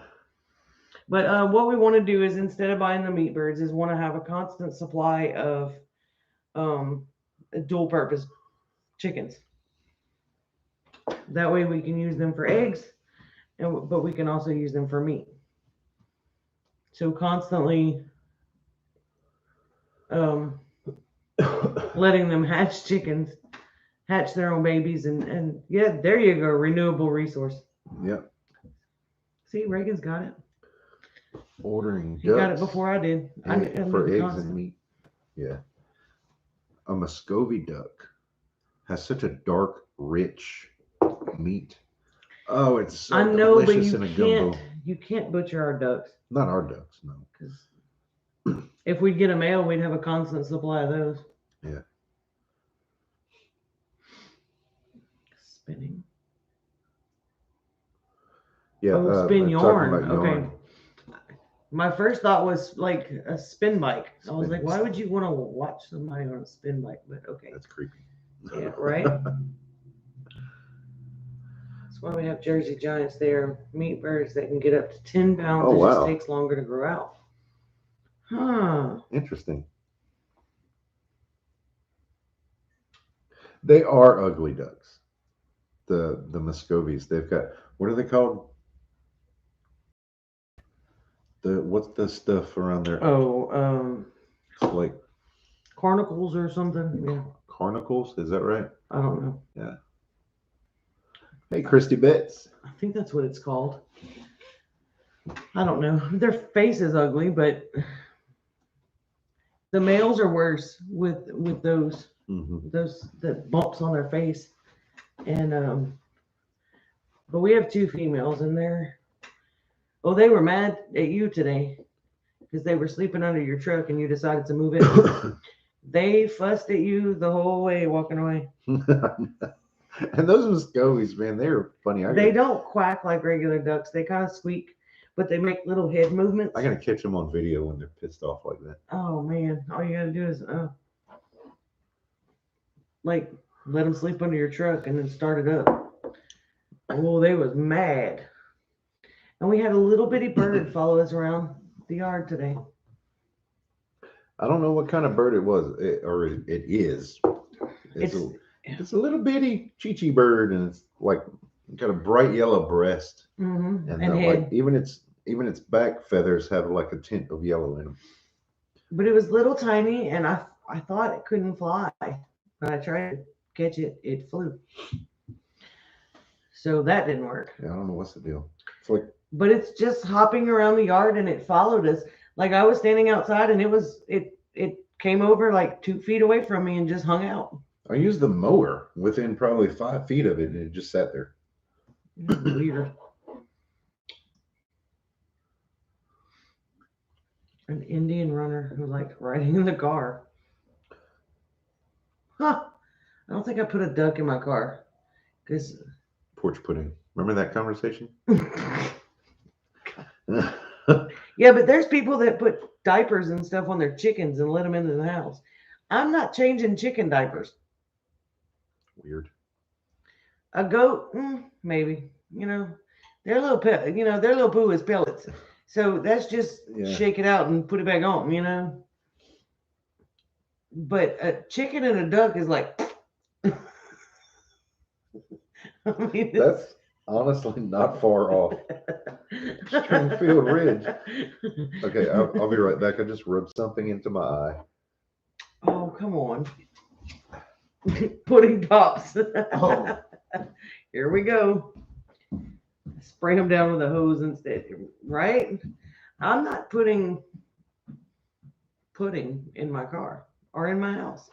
But what we want to do is, instead of buying the meat birds, is want to have a constant supply of dual purpose chickens. That way we can use them for eggs, but we can also use them for meat. So constantly letting them hatch chickens, hatch their own babies, and yeah, there you go, renewable resource. Yep. See, Reagan's got it. Ordering ducks. He got it before I did. For eggs and meat. Yeah. A Muscovy duck has such a dark, rich meat. Oh, it's so I know, but delicious in a gumbo. you can't butcher our ducks. Not our ducks, no. Because If we'd get a male, we'd have a constant supply of those. Yeah. Spinning. Yeah. Oh, spin Talking yarn. about Okay. yarn. My first thought was like a spin bike. I was like, Spinning why would you want to watch somebody on a spin bike? But okay. That's creepy. Yeah, right? That's why we have Jersey Giants there. Meat birds that can get up to 10 pounds. Oh, It just wow. takes longer to grow out. Huh. Interesting. They are ugly ducks. The Muscovies. They've got, what are they called? What's the stuff around there? Oh, It's like carnicles or something. Yeah, carnicles. Is that right? I don't know. Yeah. Hey, Christy Betts. I think that's what it's called. I don't know. Their face is ugly, but the males are worse with those Mm-hmm. that bumps on their face. And but we have 2 females in there. Oh, they were mad at you today because they were sleeping under your truck and you decided to move it. They fussed at you the whole way walking away. And those Muscovies, man, they're funny. They don't quack like regular ducks. They kind of squeak, but they make little head movements. I gotta catch them on video when they're pissed off like that. Oh man, all you gotta do is like let them sleep under your truck and then start it up. Oh, they was mad. And we had a little bitty bird follow us around the yard today. I don't know what kind of bird it was, it is. It's a little bitty chichi bird, and it's like got a bright yellow breast, and and head. like even its back feathers have like a tint of yellow in them. But it was little tiny, and I thought it couldn't fly. When I tried to catch it, it flew. So that didn't work. Yeah, I don't know what's the deal. It's like, but it's just hopping around the yard, and it followed us. Like I was standing outside, and it came over like 2 feet away from me and just hung out. I used the mower within probably 5 feet of it, and it just sat there. Weird. An Indian runner who liked riding in the car. Huh. I don't think I put a duck in my car. Because porch pudding. Remember that conversation? Yeah, but there's people that put diapers and stuff on their chickens and let them into the house. I'm not changing chicken diapers. Weird. A goat, maybe. Their little their little poo is pellets. So that's just shake it out and put it back on, But a chicken and a duck is like. That's honestly not far off. Springfield Ridge. Okay, I'll be right back. I just rubbed something into my eye. Oh, come on. Pudding pops. Oh. Here we go. Spray them down with a hose instead, right? I'm not putting pudding in my car or in my house.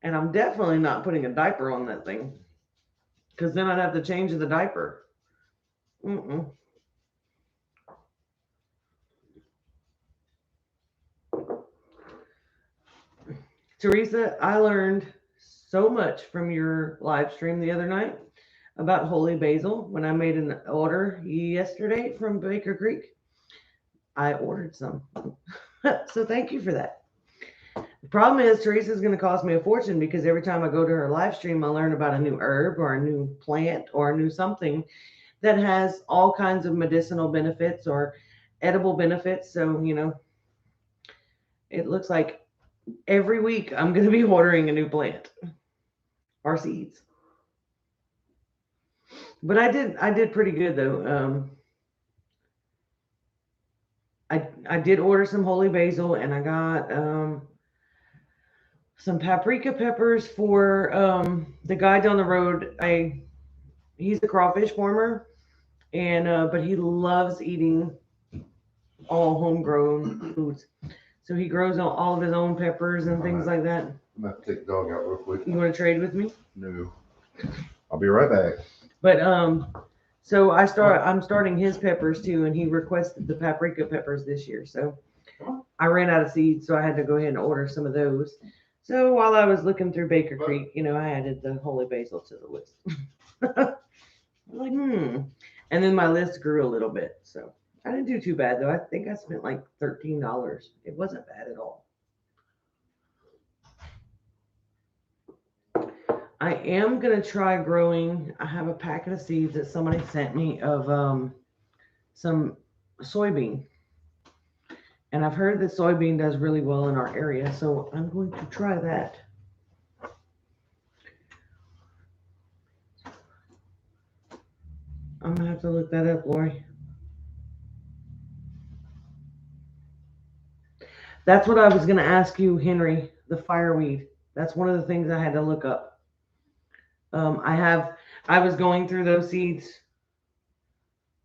And I'm definitely not putting a diaper on that thing. Because then I'd have to change the diaper. Teresa, I learned so much from your live stream the other night about holy basil when I made an order yesterday from Baker Creek. I ordered some. So thank you for that. The problem is Teresa's going to cost me a fortune because every time I go to her live stream, I learn about a new herb or a new plant or a new something that has all kinds of medicinal benefits or edible benefits. So, it looks like every week I'm going to be ordering a new plant or seeds. But I did pretty good though. I did order some holy basil, and I got some paprika peppers for the guy down the road. He's a crawfish farmer, and but he loves eating all homegrown foods. So he grows all of his own peppers and things like that. I'm gonna have to take the dog out real quick. You want to trade with me? No. I'll be right back. But so I'm starting his peppers too, and he requested the paprika peppers this year. So I ran out of seeds, so I had to go ahead and order some of those. So while I was looking through Baker Creek, I added the holy basil to the list. I was like, and then my list grew a little bit. So I didn't do too bad though. I think I spent like $13. It wasn't bad at all. I am gonna try growing. I have a packet of seeds that somebody sent me of some soybean, and I've heard that soybean does really well in our area, so I'm going to try that. I'm gonna have to look that up, Lori. That's what I was gonna ask you, Henry. The fireweed. That's one of the things I had to look up. I have. I was going through those seeds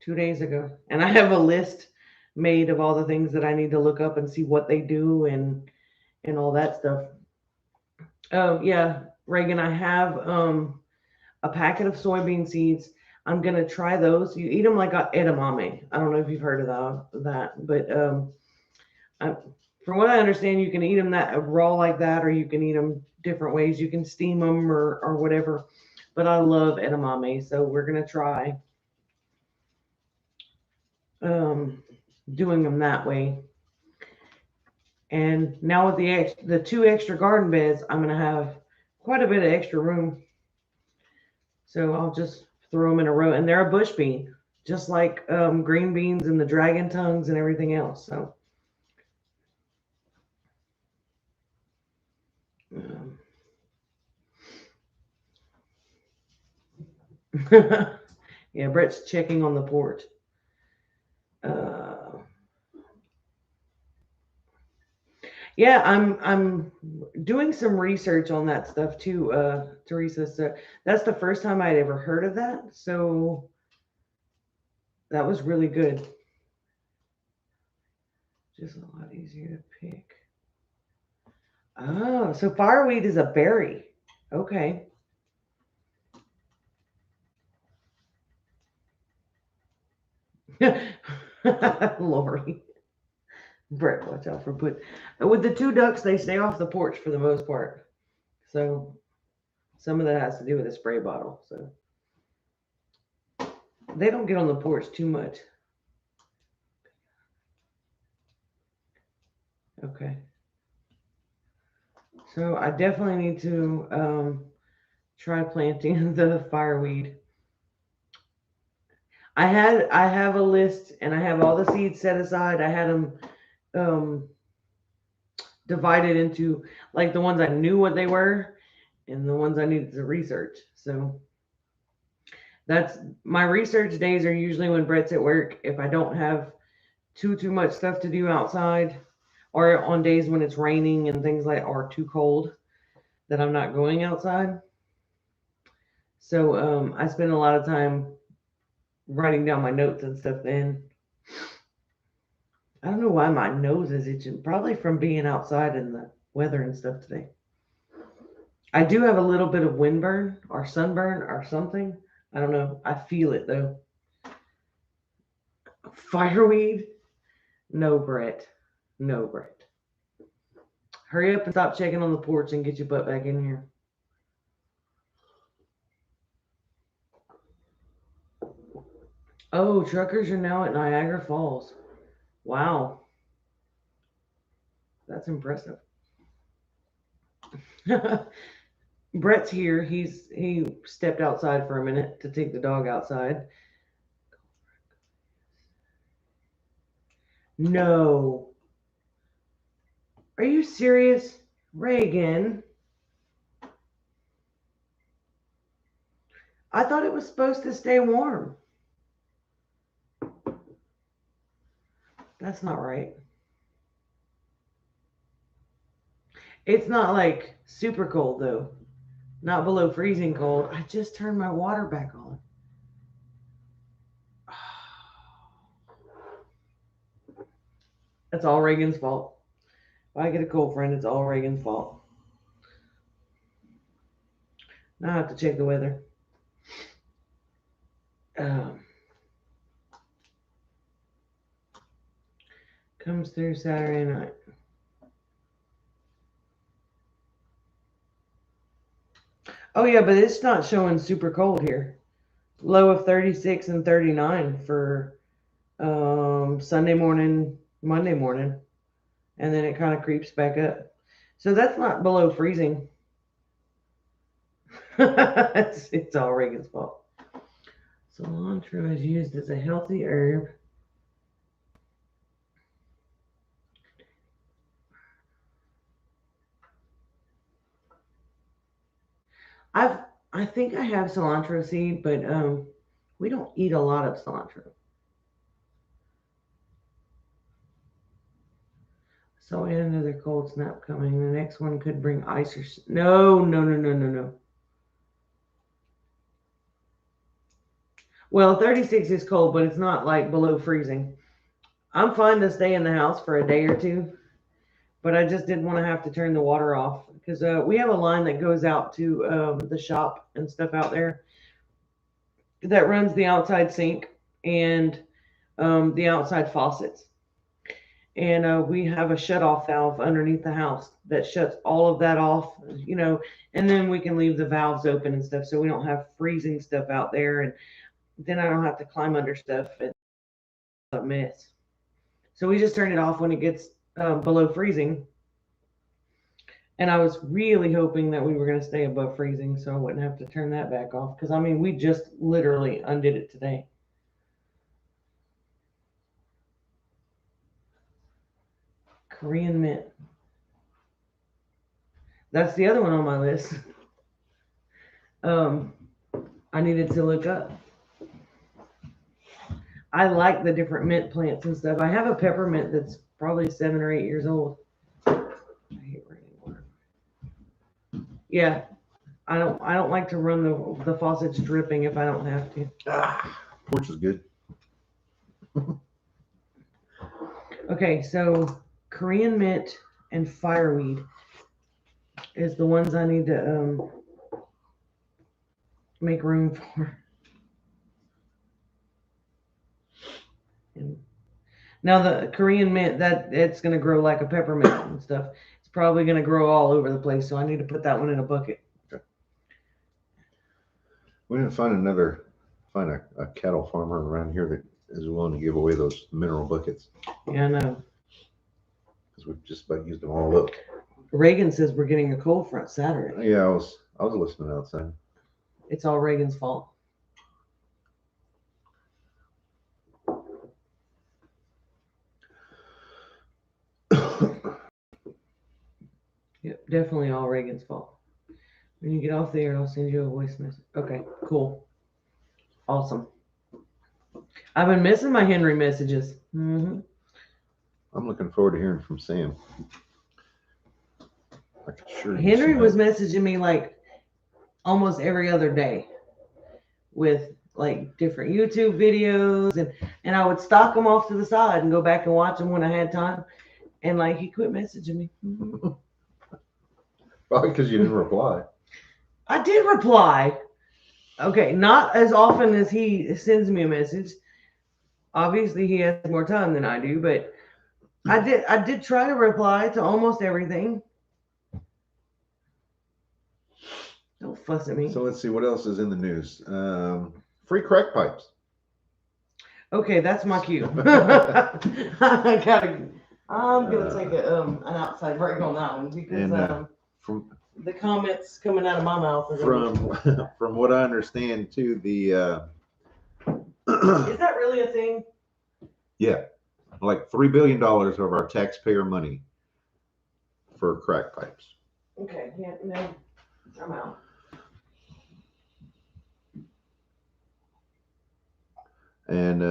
2 days ago, and I have a list made of all the things that I need to look up and see what they do and all that stuff. Yeah, Reagan, I have a packet of soybean seeds. I'm gonna try those. You eat them like a edamame. I don't know if you've heard of that, but I, from what I understand, you can eat them that raw like that, or you can eat them different ways. You can steam them or whatever. But I love edamame, so we're gonna try um, doing them that way. And now with the two extra garden beds, I'm gonna have quite a bit of extra room. So I'll just throw them in a row, and they're a bush bean, just like green beans and the dragon tongues and everything else. So um, yeah, Brett's checking on the port. Uh, yeah, I'm doing some research on that stuff too, Teresa. So that's the first time I'd ever heard of that. So that was really good. Just a lot easier to pick. Oh, so fireweed is a berry. Okay. Lori. Brett, watch out for put. With the two ducks, they stay off the porch for the most part. So some of that has to do with the spray bottle. So they don't get on the porch too much. Okay. So I definitely need to try planting the fireweed. I have a list and I have all the seeds set aside. I had them um, divided into like the ones I knew what they were and the ones I needed to research. So that's my research days are usually when Brett's at work. If I don't have too much stuff to do outside, or on days when it's raining and things like or too cold that I'm not going outside. So I spend a lot of time writing down my notes and stuff then. I don't know why my nose is itching. Probably from being outside in the weather and stuff today. I do have a little bit of windburn or sunburn or something. I don't know. I feel it though. Fireweed? No, Brett. No, Brett. Hurry up and stop checking on the porch and get your butt back in here. Oh, truckers are now at Niagara Falls. Wow. That's impressive. Brett's here. He stepped outside for a minute to take the dog outside. No. Are you serious? Reagan? I thought it was supposed to stay warm. That's not right. It's not like super cold though. Not below freezing cold. I just turned my water back on. That's all Reagan's fault. If I get a cold friend, it's all Reagan's fault. Now I have to check the weather. Because Comes through Saturday night. Oh yeah, but it's not showing super cold here. Low of 36 and 39 for Sunday morning, Monday morning, and then it kind of creeps back up. So that's not below freezing. It's all Reagan's fault. Cilantro is used as a healthy herb. I think I have cilantro seed, but we don't eat a lot of cilantro. So another cold snap coming. The next one could bring ice or no, no, no, no, no, no. Well, 36 is cold, but it's not like below freezing. I'm fine to stay in the house for a day or two, but I just didn't want to have to turn the water off because we have a line that goes out to the shop and stuff out there that runs the outside sink and the outside faucets. And we have a shut-off valve underneath the house that shuts all of that off, and then we can leave the valves open and stuff so we don't have freezing stuff out there, and then I don't have to climb under stuff. It's a mess. So we just turn it off when it gets below freezing. And I was really hoping that we were going to stay above freezing so I wouldn't have to turn that back off. Because, I mean, we just literally undid it today. Korean mint. That's the other one on my list. I needed to look up. I like the different mint plants and stuff. I have a peppermint that's probably 7 or 8 years old. I hate raining water. Yeah, I don't like to run the faucets dripping if I don't have to. Porch is good. Okay, so Korean mint and fireweed is the ones I need to make room for. And now the Korean mint, that it's going to grow like a peppermint and stuff. It's probably going to grow all over the place, so I need to put that one in a bucket. Okay. We didn't find a cattle farmer around here that is willing to give away those mineral buckets. Yeah, I know. Because we've just about used them all up. Reagan says we're getting a cold front Saturday. Yeah, I was listening outside. It's all Reagan's fault. Yep, definitely all Reagan's fault. When you get off the air, I'll send you a voice message. Okay, cool. Awesome. I've been missing my Henry messages. Mm-hmm. I'm looking forward to hearing from Sam. Henry was messaging me like almost every other day with like different YouTube videos, and I would stock them off to the side and go back and watch them when I had time. And like he quit messaging me. Mm-hmm. Probably because you didn't reply. I did reply. Okay, not as often as he sends me a message. Obviously, he has more time than I do, but I did try to reply to almost everything. Don't fuss at me. So let's see what else is in the news. Free crack pipes. Okay, that's my cue. I'm gonna take an outside break on that one because from the comments coming out of my mouth are from what I understand too, the is that really a thing? Yeah, like $3 billion of our taxpayer money for crack pipes. Okay, yeah, no, I'm out. And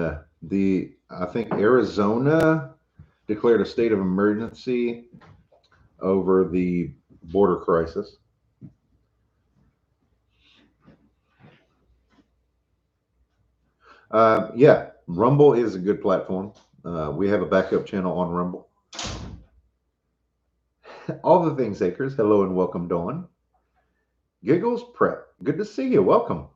I think Arizona declared a state of emergency over the border crisis. Yeah, Rumble is a good platform. We have a backup channel on Rumble. All the things Acres. Hello and welcome, Dawn. Giggles Prep. Good to see you. Welcome.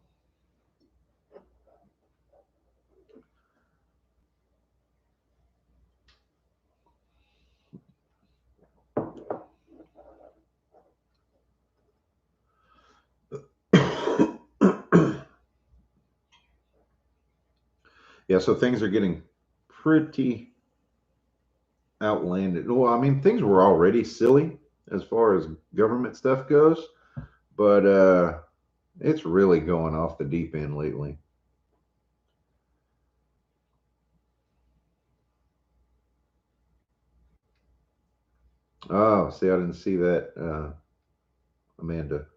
Yeah, so things are getting pretty outlandish. Well, I mean, things were already silly as far as government stuff goes, but it's really going off the deep end lately. Oh, see, I didn't see that, Amanda.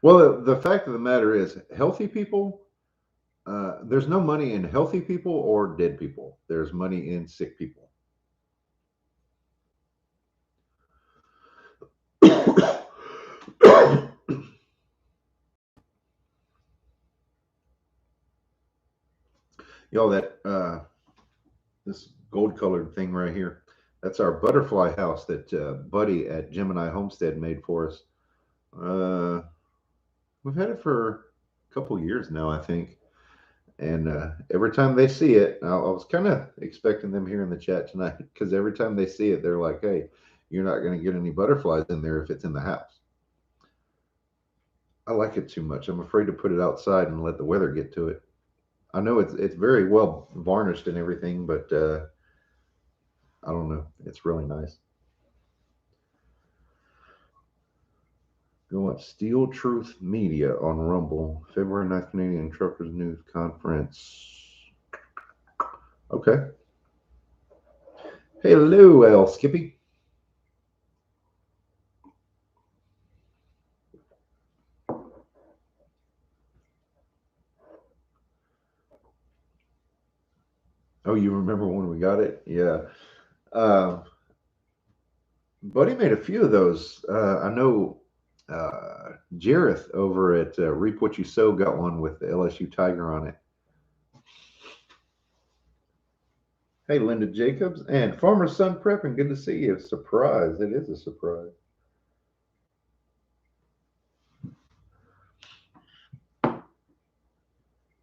Well, the fact of the matter is, healthy people, there's no money in healthy people or dead people. There's money in sick people. Y'all, that this gold colored thing right here, that's our butterfly house that Buddy at Gemini Homestead made for us. Uh, we've had it for a couple years now, I think. And every time they see it, I was kind of expecting them here in the chat tonight because every time they see it, they're like, "Hey, you're not going to get any butterflies in there if it's in the house." I like it too much. I'm afraid to put it outside and let the weather get to it. I know it's very well varnished and everything, but I don't know. It's really nice. Go watch Steel Truth Media on Rumble, February 9th, Canadian Truckers News Conference. Okay. Hello, L. Skippy. Oh, you remember when we got it? Yeah. Uh, Buddy made a few of those. I know Jareth over at Reap What You Sow got one with the LSU Tiger on it. Hey, Linda Jacobs and Farmer's Son Prepping. Good to see you. Surprise. It is a surprise.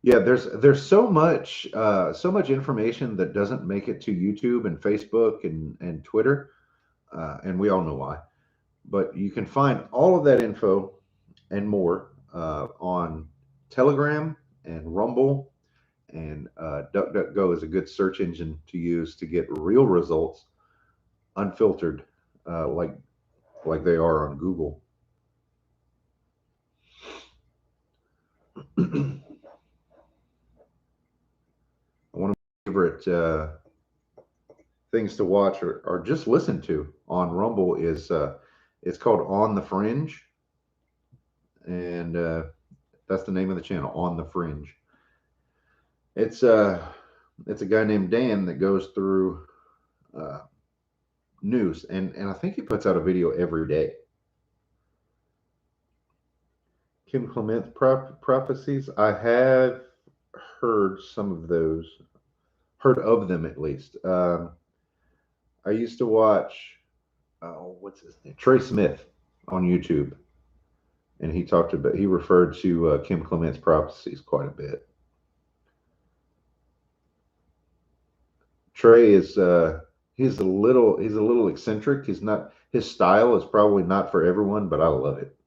Yeah, there's so much information that doesn't make it to YouTube and Facebook and Twitter, and we all know why. But you can find all of that info and more on Telegram and Rumble, and DuckDuckGo is a good search engine to use to get real results, unfiltered, uh, like like they are on Google. One of my favorite things to watch or just listen to on Rumble is it's called On the Fringe, and that's the name of the channel, On the Fringe. It's it's a guy named Dan that goes through uh, news, and I think he puts out a video every day. Kim Clement's prophecies. I have heard some of those, heard of them at least. I used to watch, oh, what's his name? Trey Smith on YouTube, and he referred to Kim Clement's prophecies quite a bit. Trey is he's a little eccentric. He's not his style is probably not for everyone, but I love it.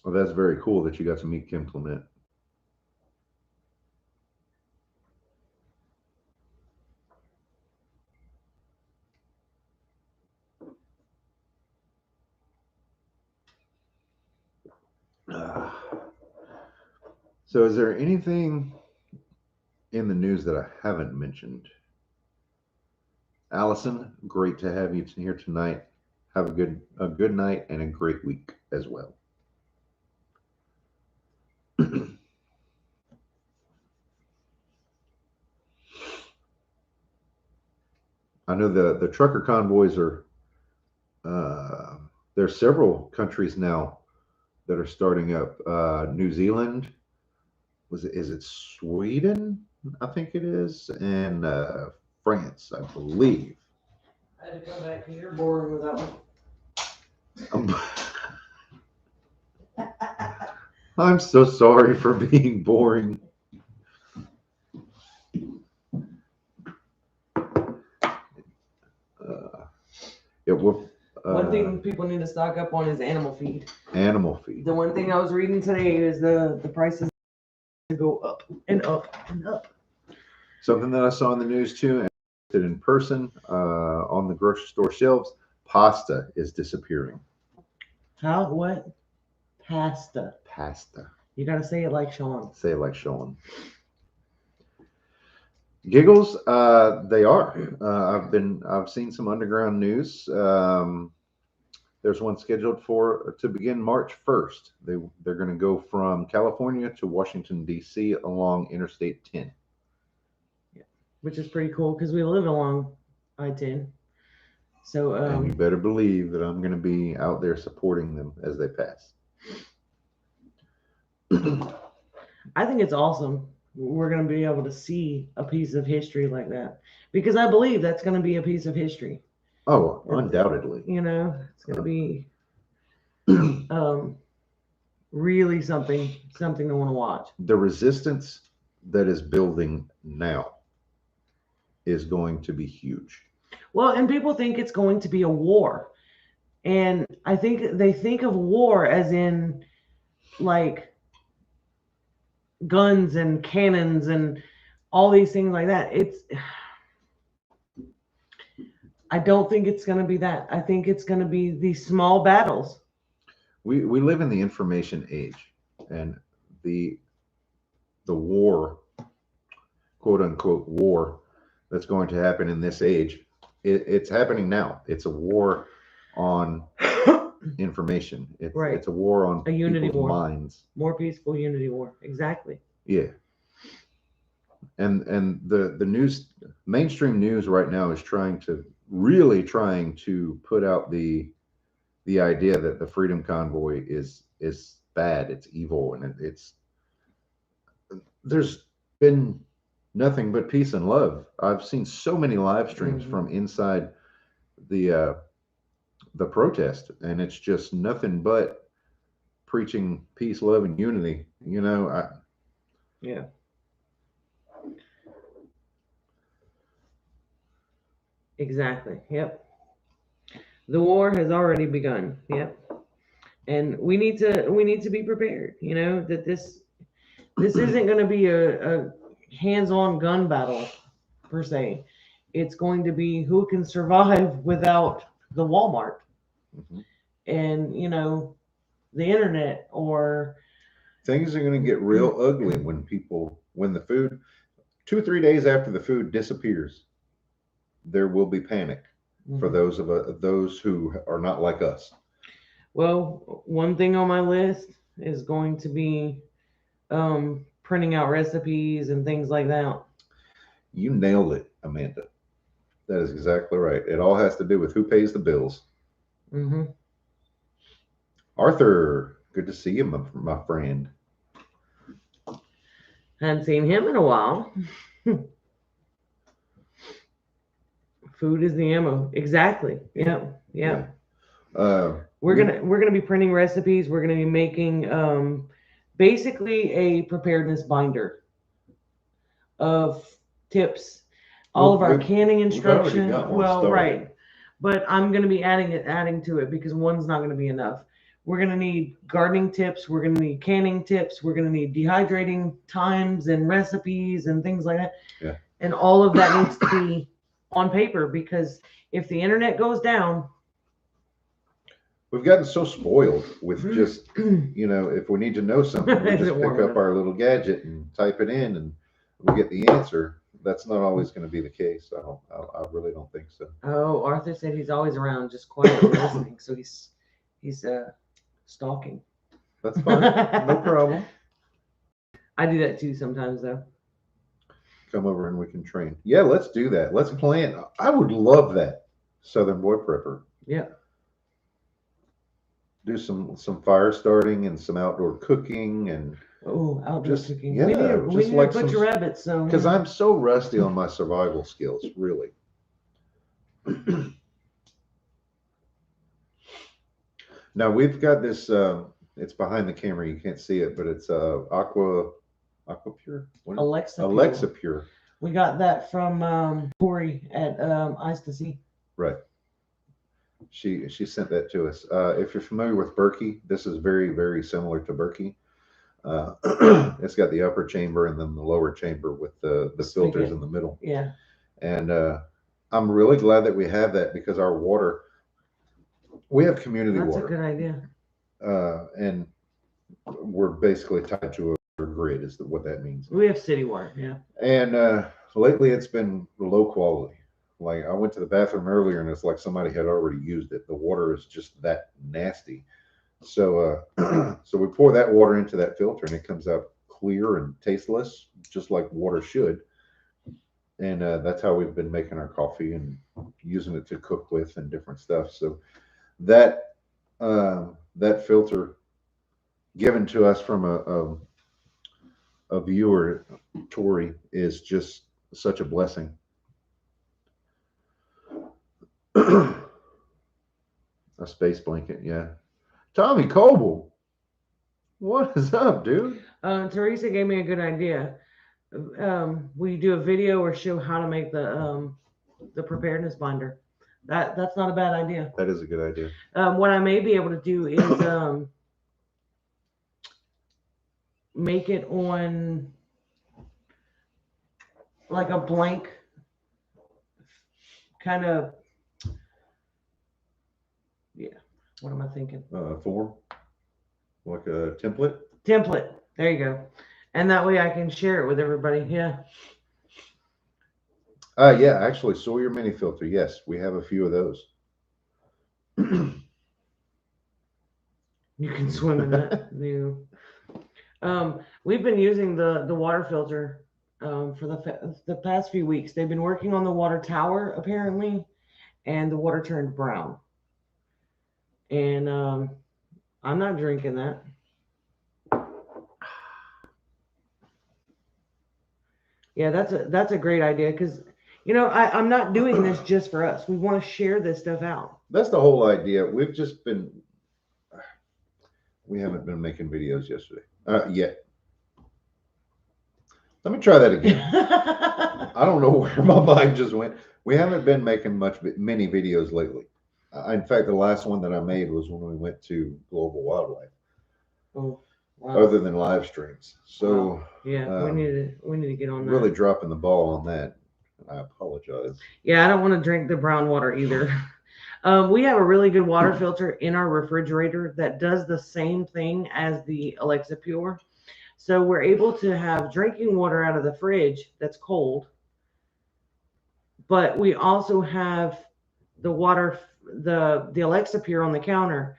Well, that's very cool that you got to meet Kim Clement. Uh, so, is there anything in the news that I haven't mentioned? Allison, great to have you here tonight. Have a good night and a great week as well. I know the trucker convoys are. Uh, there's several countries now that are starting up. New Zealand, was it? Is it Sweden? I think it is, and France, I believe. I had to come back because you're boring with that one. Um, I'm so sorry for being boring. Uh, it will. One thing people need to stock up on is animal feed. Animal feed. The one thing I was reading today is the prices go up and up and up. Something that I saw in the news too, and in person on the grocery store shelves, pasta is disappearing. How? What? Pasta. Pasta. You gotta say it like Sean. Say it like Sean. Giggles, they are. I've seen some underground news. There's one scheduled to begin March 1st. They're going to go from California to Washington D.C. along Interstate 10. Yeah, which is pretty cool because we live along I-10. So and you better believe that I'm going to be out there supporting them as they pass. I think it's awesome. We're going to be able to see a piece of history like that because I believe that's going to be a piece of history. Oh, undoubtedly. You know, it's going to be really something to want to watch. The resistance that is building now is going to be huge. Well, and people think it's going to be a war. And I think they think of war as in like guns and cannons and all these things like that. I don't think it's going to be that. I think it's going to be these small battles. We live in the information age, and the war, quote unquote war, that's going to happen in this age. It's happening now. It's a war on information. It's a war on a unity war. Minds. More peaceful unity war. Exactly. Yeah. And the news, mainstream news right now is trying to put out the idea that the Freedom Convoy is bad, it's evil, and there's been nothing but peace and love. I've seen so many live streams from inside the protest, and it's just nothing but preaching peace, love, and unity. You know, yeah. Exactly. Yep. The war has already begun. Yep. And we need to be prepared. You know that this isn't going to be a hands-on gun battle per se. It's going to be who can survive without the Walmart and the internet, or things are going to get real ugly when the food 2 or 3 days after the food disappears. There will be panic for those who are not like us. Well, one thing on my list is going to be printing out recipes and things like that. You nailed it, Amanda. That is exactly right. It all has to do with who pays the bills. Arthur, good to see you, my friend. Hadn't seen him in a while. Food is the ammo. Exactly. Yeah. We're gonna be printing recipes. We're gonna be making basically a preparedness binder of tips, all of our canning instructions. Well, right, but I'm gonna be adding to it because one's not gonna be enough. We're gonna need gardening tips. We're gonna need canning tips. We're gonna need dehydrating times and recipes and things like that. Yeah. And all of that needs to be on paper, because if the internet goes down, we've gotten so spoiled with just, if we need to know something, we just pick up our little gadget and type it in and we get the answer. That's not always going to be the case. I really don't think so. Oh, Arthur said he's always around, just quietly listening. So he's stalking. That's fine. No problem. I do that too sometimes, though. Come over and we can train. Yeah, let's do that. Let's plan. I would love that. Southern Boy Prepper. Yeah. Do some fire starting and some outdoor cooking and outdoor cooking. Yeah, we need like a bunch of rabbits. So because I'm so rusty on my survival skills, really. Now we've got this It's behind the camera. You can't see it, but it's Aqua Pure. What is it? Alexa Alexa Pure. Pure. We got that from Tori at Ice to Sea. Right. She sent that to us. If you're familiar with Berkey, this is very similar to Berkey. Uh, it's got the upper chamber and then the lower chamber with the filters Spigot. in the middle. Yeah, And I'm really glad that we have that because our water, we have community that's a water, good idea. and we're basically tied to a grid, is what that means. We have city water. Yeah. And lately, it's been low quality. Like I went to the bathroom earlier, and it's like somebody had already used it. The water is just that nasty. So, so we pour that water into that filter, and it comes out clear and tasteless, just like water should. And that's how we've been making our coffee and using it to cook with and different stuff. So that that filter given to us from a viewer, Tori, is just such a blessing. A space blanket, yeah. Tommy Coble, what is up, dude? Teresa gave me a good idea. We do a video or show how to make the preparedness binder. That's not a bad idea. That is a good idea. What I may be able to do is make it on like a blank kind of, yeah. What am I thinking? Form, like a template. Template. There you go. And that way I can share it with everybody. Yeah. Yeah, actually, Sawyer mini filter. Yes, we have a few of those. You can swim in that. You. We've been using the water filter for the past few weeks. They've been working on the water tower apparently, and the water turned brown. And I'm not drinking that. Yeah, that's a great idea because I'm not doing this just for us. We want to share this stuff out. That's the whole idea. We haven't been making videos yesterday yet. Let me try that again. I don't know where my mind just went. We haven't been making many videos lately. In fact, the last one that I made was when we went to Global Wildlife. Oh, wow. Other than live streams. So wow. Yeah, we need to get on that. Really dropping the ball on that. I apologize. Yeah, I don't want to drink the brown water either. We have a really good water filter in our refrigerator that does the same thing as the Alexa Pure. So we're able to have drinking water out of the fridge that's cold, but we also have the water, the Alexa Pure on the counter.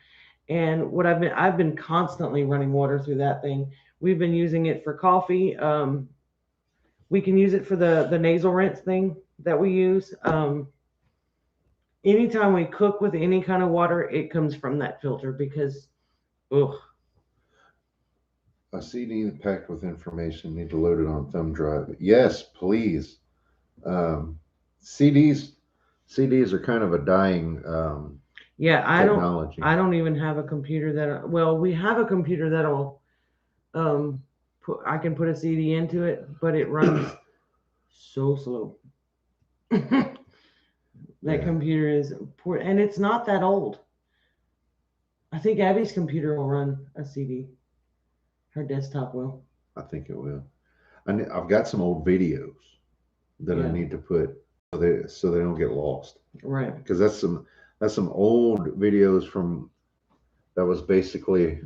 And what I've been constantly running water through that thing. We've been using it for coffee. We can use it for the nasal rinse thing that we use. Anytime we cook with any kind of water, it comes from that filter because, ugh. A CD packed with information, need to load it on thumb drive. Yes, please. CDs are kind of a dying yeah, technology. I don't even have a computer that, well, we have a computer that'll I can put a CD into it, but it runs so slow. That computer is poor, and it's not that old. I think Abby's computer will run a CD. Her desktop will. I think it will. I've got some old videos that I need to put so they don't get lost. Right. Because that's some old videos from that was basically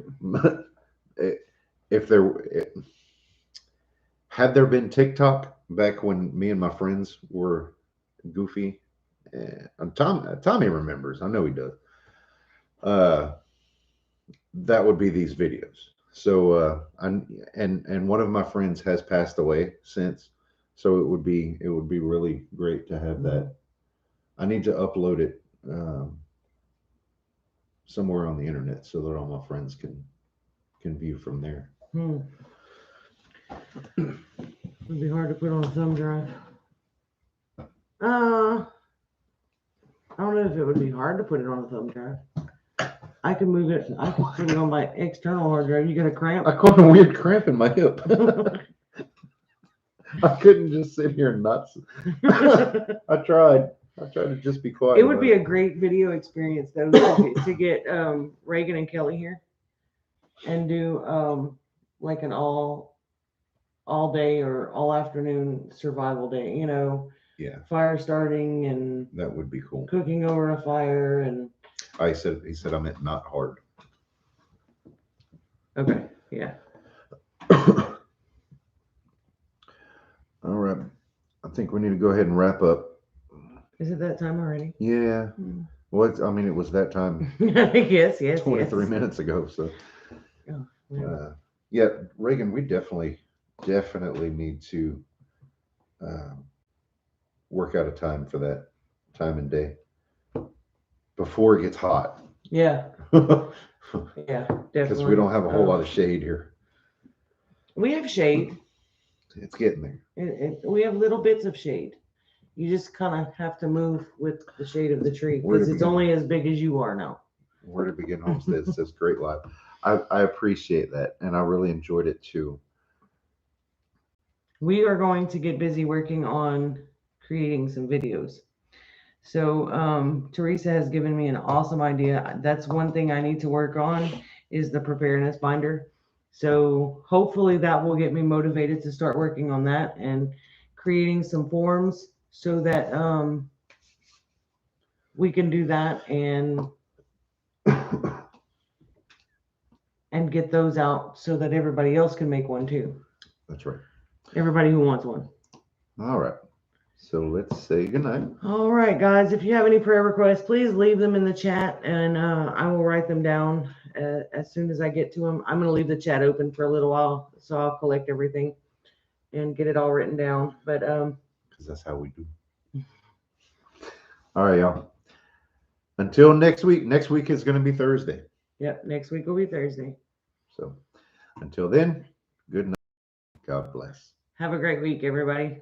if there had there been TikTok back when me and my friends were goofy. And Tommy remembers. I know he does. That would be these videos. So and one of my friends has passed away since. So it would be really great to have that. I need to upload it somewhere on the internet so that all my friends can view from there. It'd be hard to put on a thumb drive. I don't know if it would be hard to put it on a thumb drive. I can move it. I can put it on my external hard drive. You got a cramp? I caught a weird cramp in my hip. I couldn't just sit here and not. I tried. I tried to just be quiet. It would be a great video experience though to get Reagan and Kelly here and do like an all day or all afternoon survival day. You know, Yeah, fire starting and that would be cool. cooking over a fire and. He said I meant not hard. Okay. Yeah. All right. I think we need to go ahead and wrap up. Is it that time already? Yeah. Well, I mean, it was that time yes. 23 minutes ago. So, Oh, yeah. Yeah, Reagan, we definitely need to work out a time for that time and day before it gets hot. Yeah. Because Yeah, definitely. we don't have a whole lot of shade here. We have shade. It's getting there. We have little bits of shade. You just kind of have to move with the shade of the tree Where to because it's begin? only as big as you are now. Where to begin Homestead says great life. I appreciate that, and I really enjoyed it too. We are going to get busy working on creating some videos. So Teresa has given me an awesome idea. That's one thing I need to work on is the preparedness binder. So hopefully that will get me motivated to start working on that and creating some forms so that we can do that and get those out so that everybody else can make one too. That's right. Everybody who wants one. All right. So let's say goodnight. All right, guys. If you have any prayer requests, please leave them in the chat and I will write them down as soon as I get to them. I'm going to leave the chat open for a little while so I'll collect everything and get it all written down. But because that's how we do. All right, y'all. Until next week. Next week is going to be Thursday. Yep, next week will be Thursday. So until then, good night. God bless. Have a great week, everybody.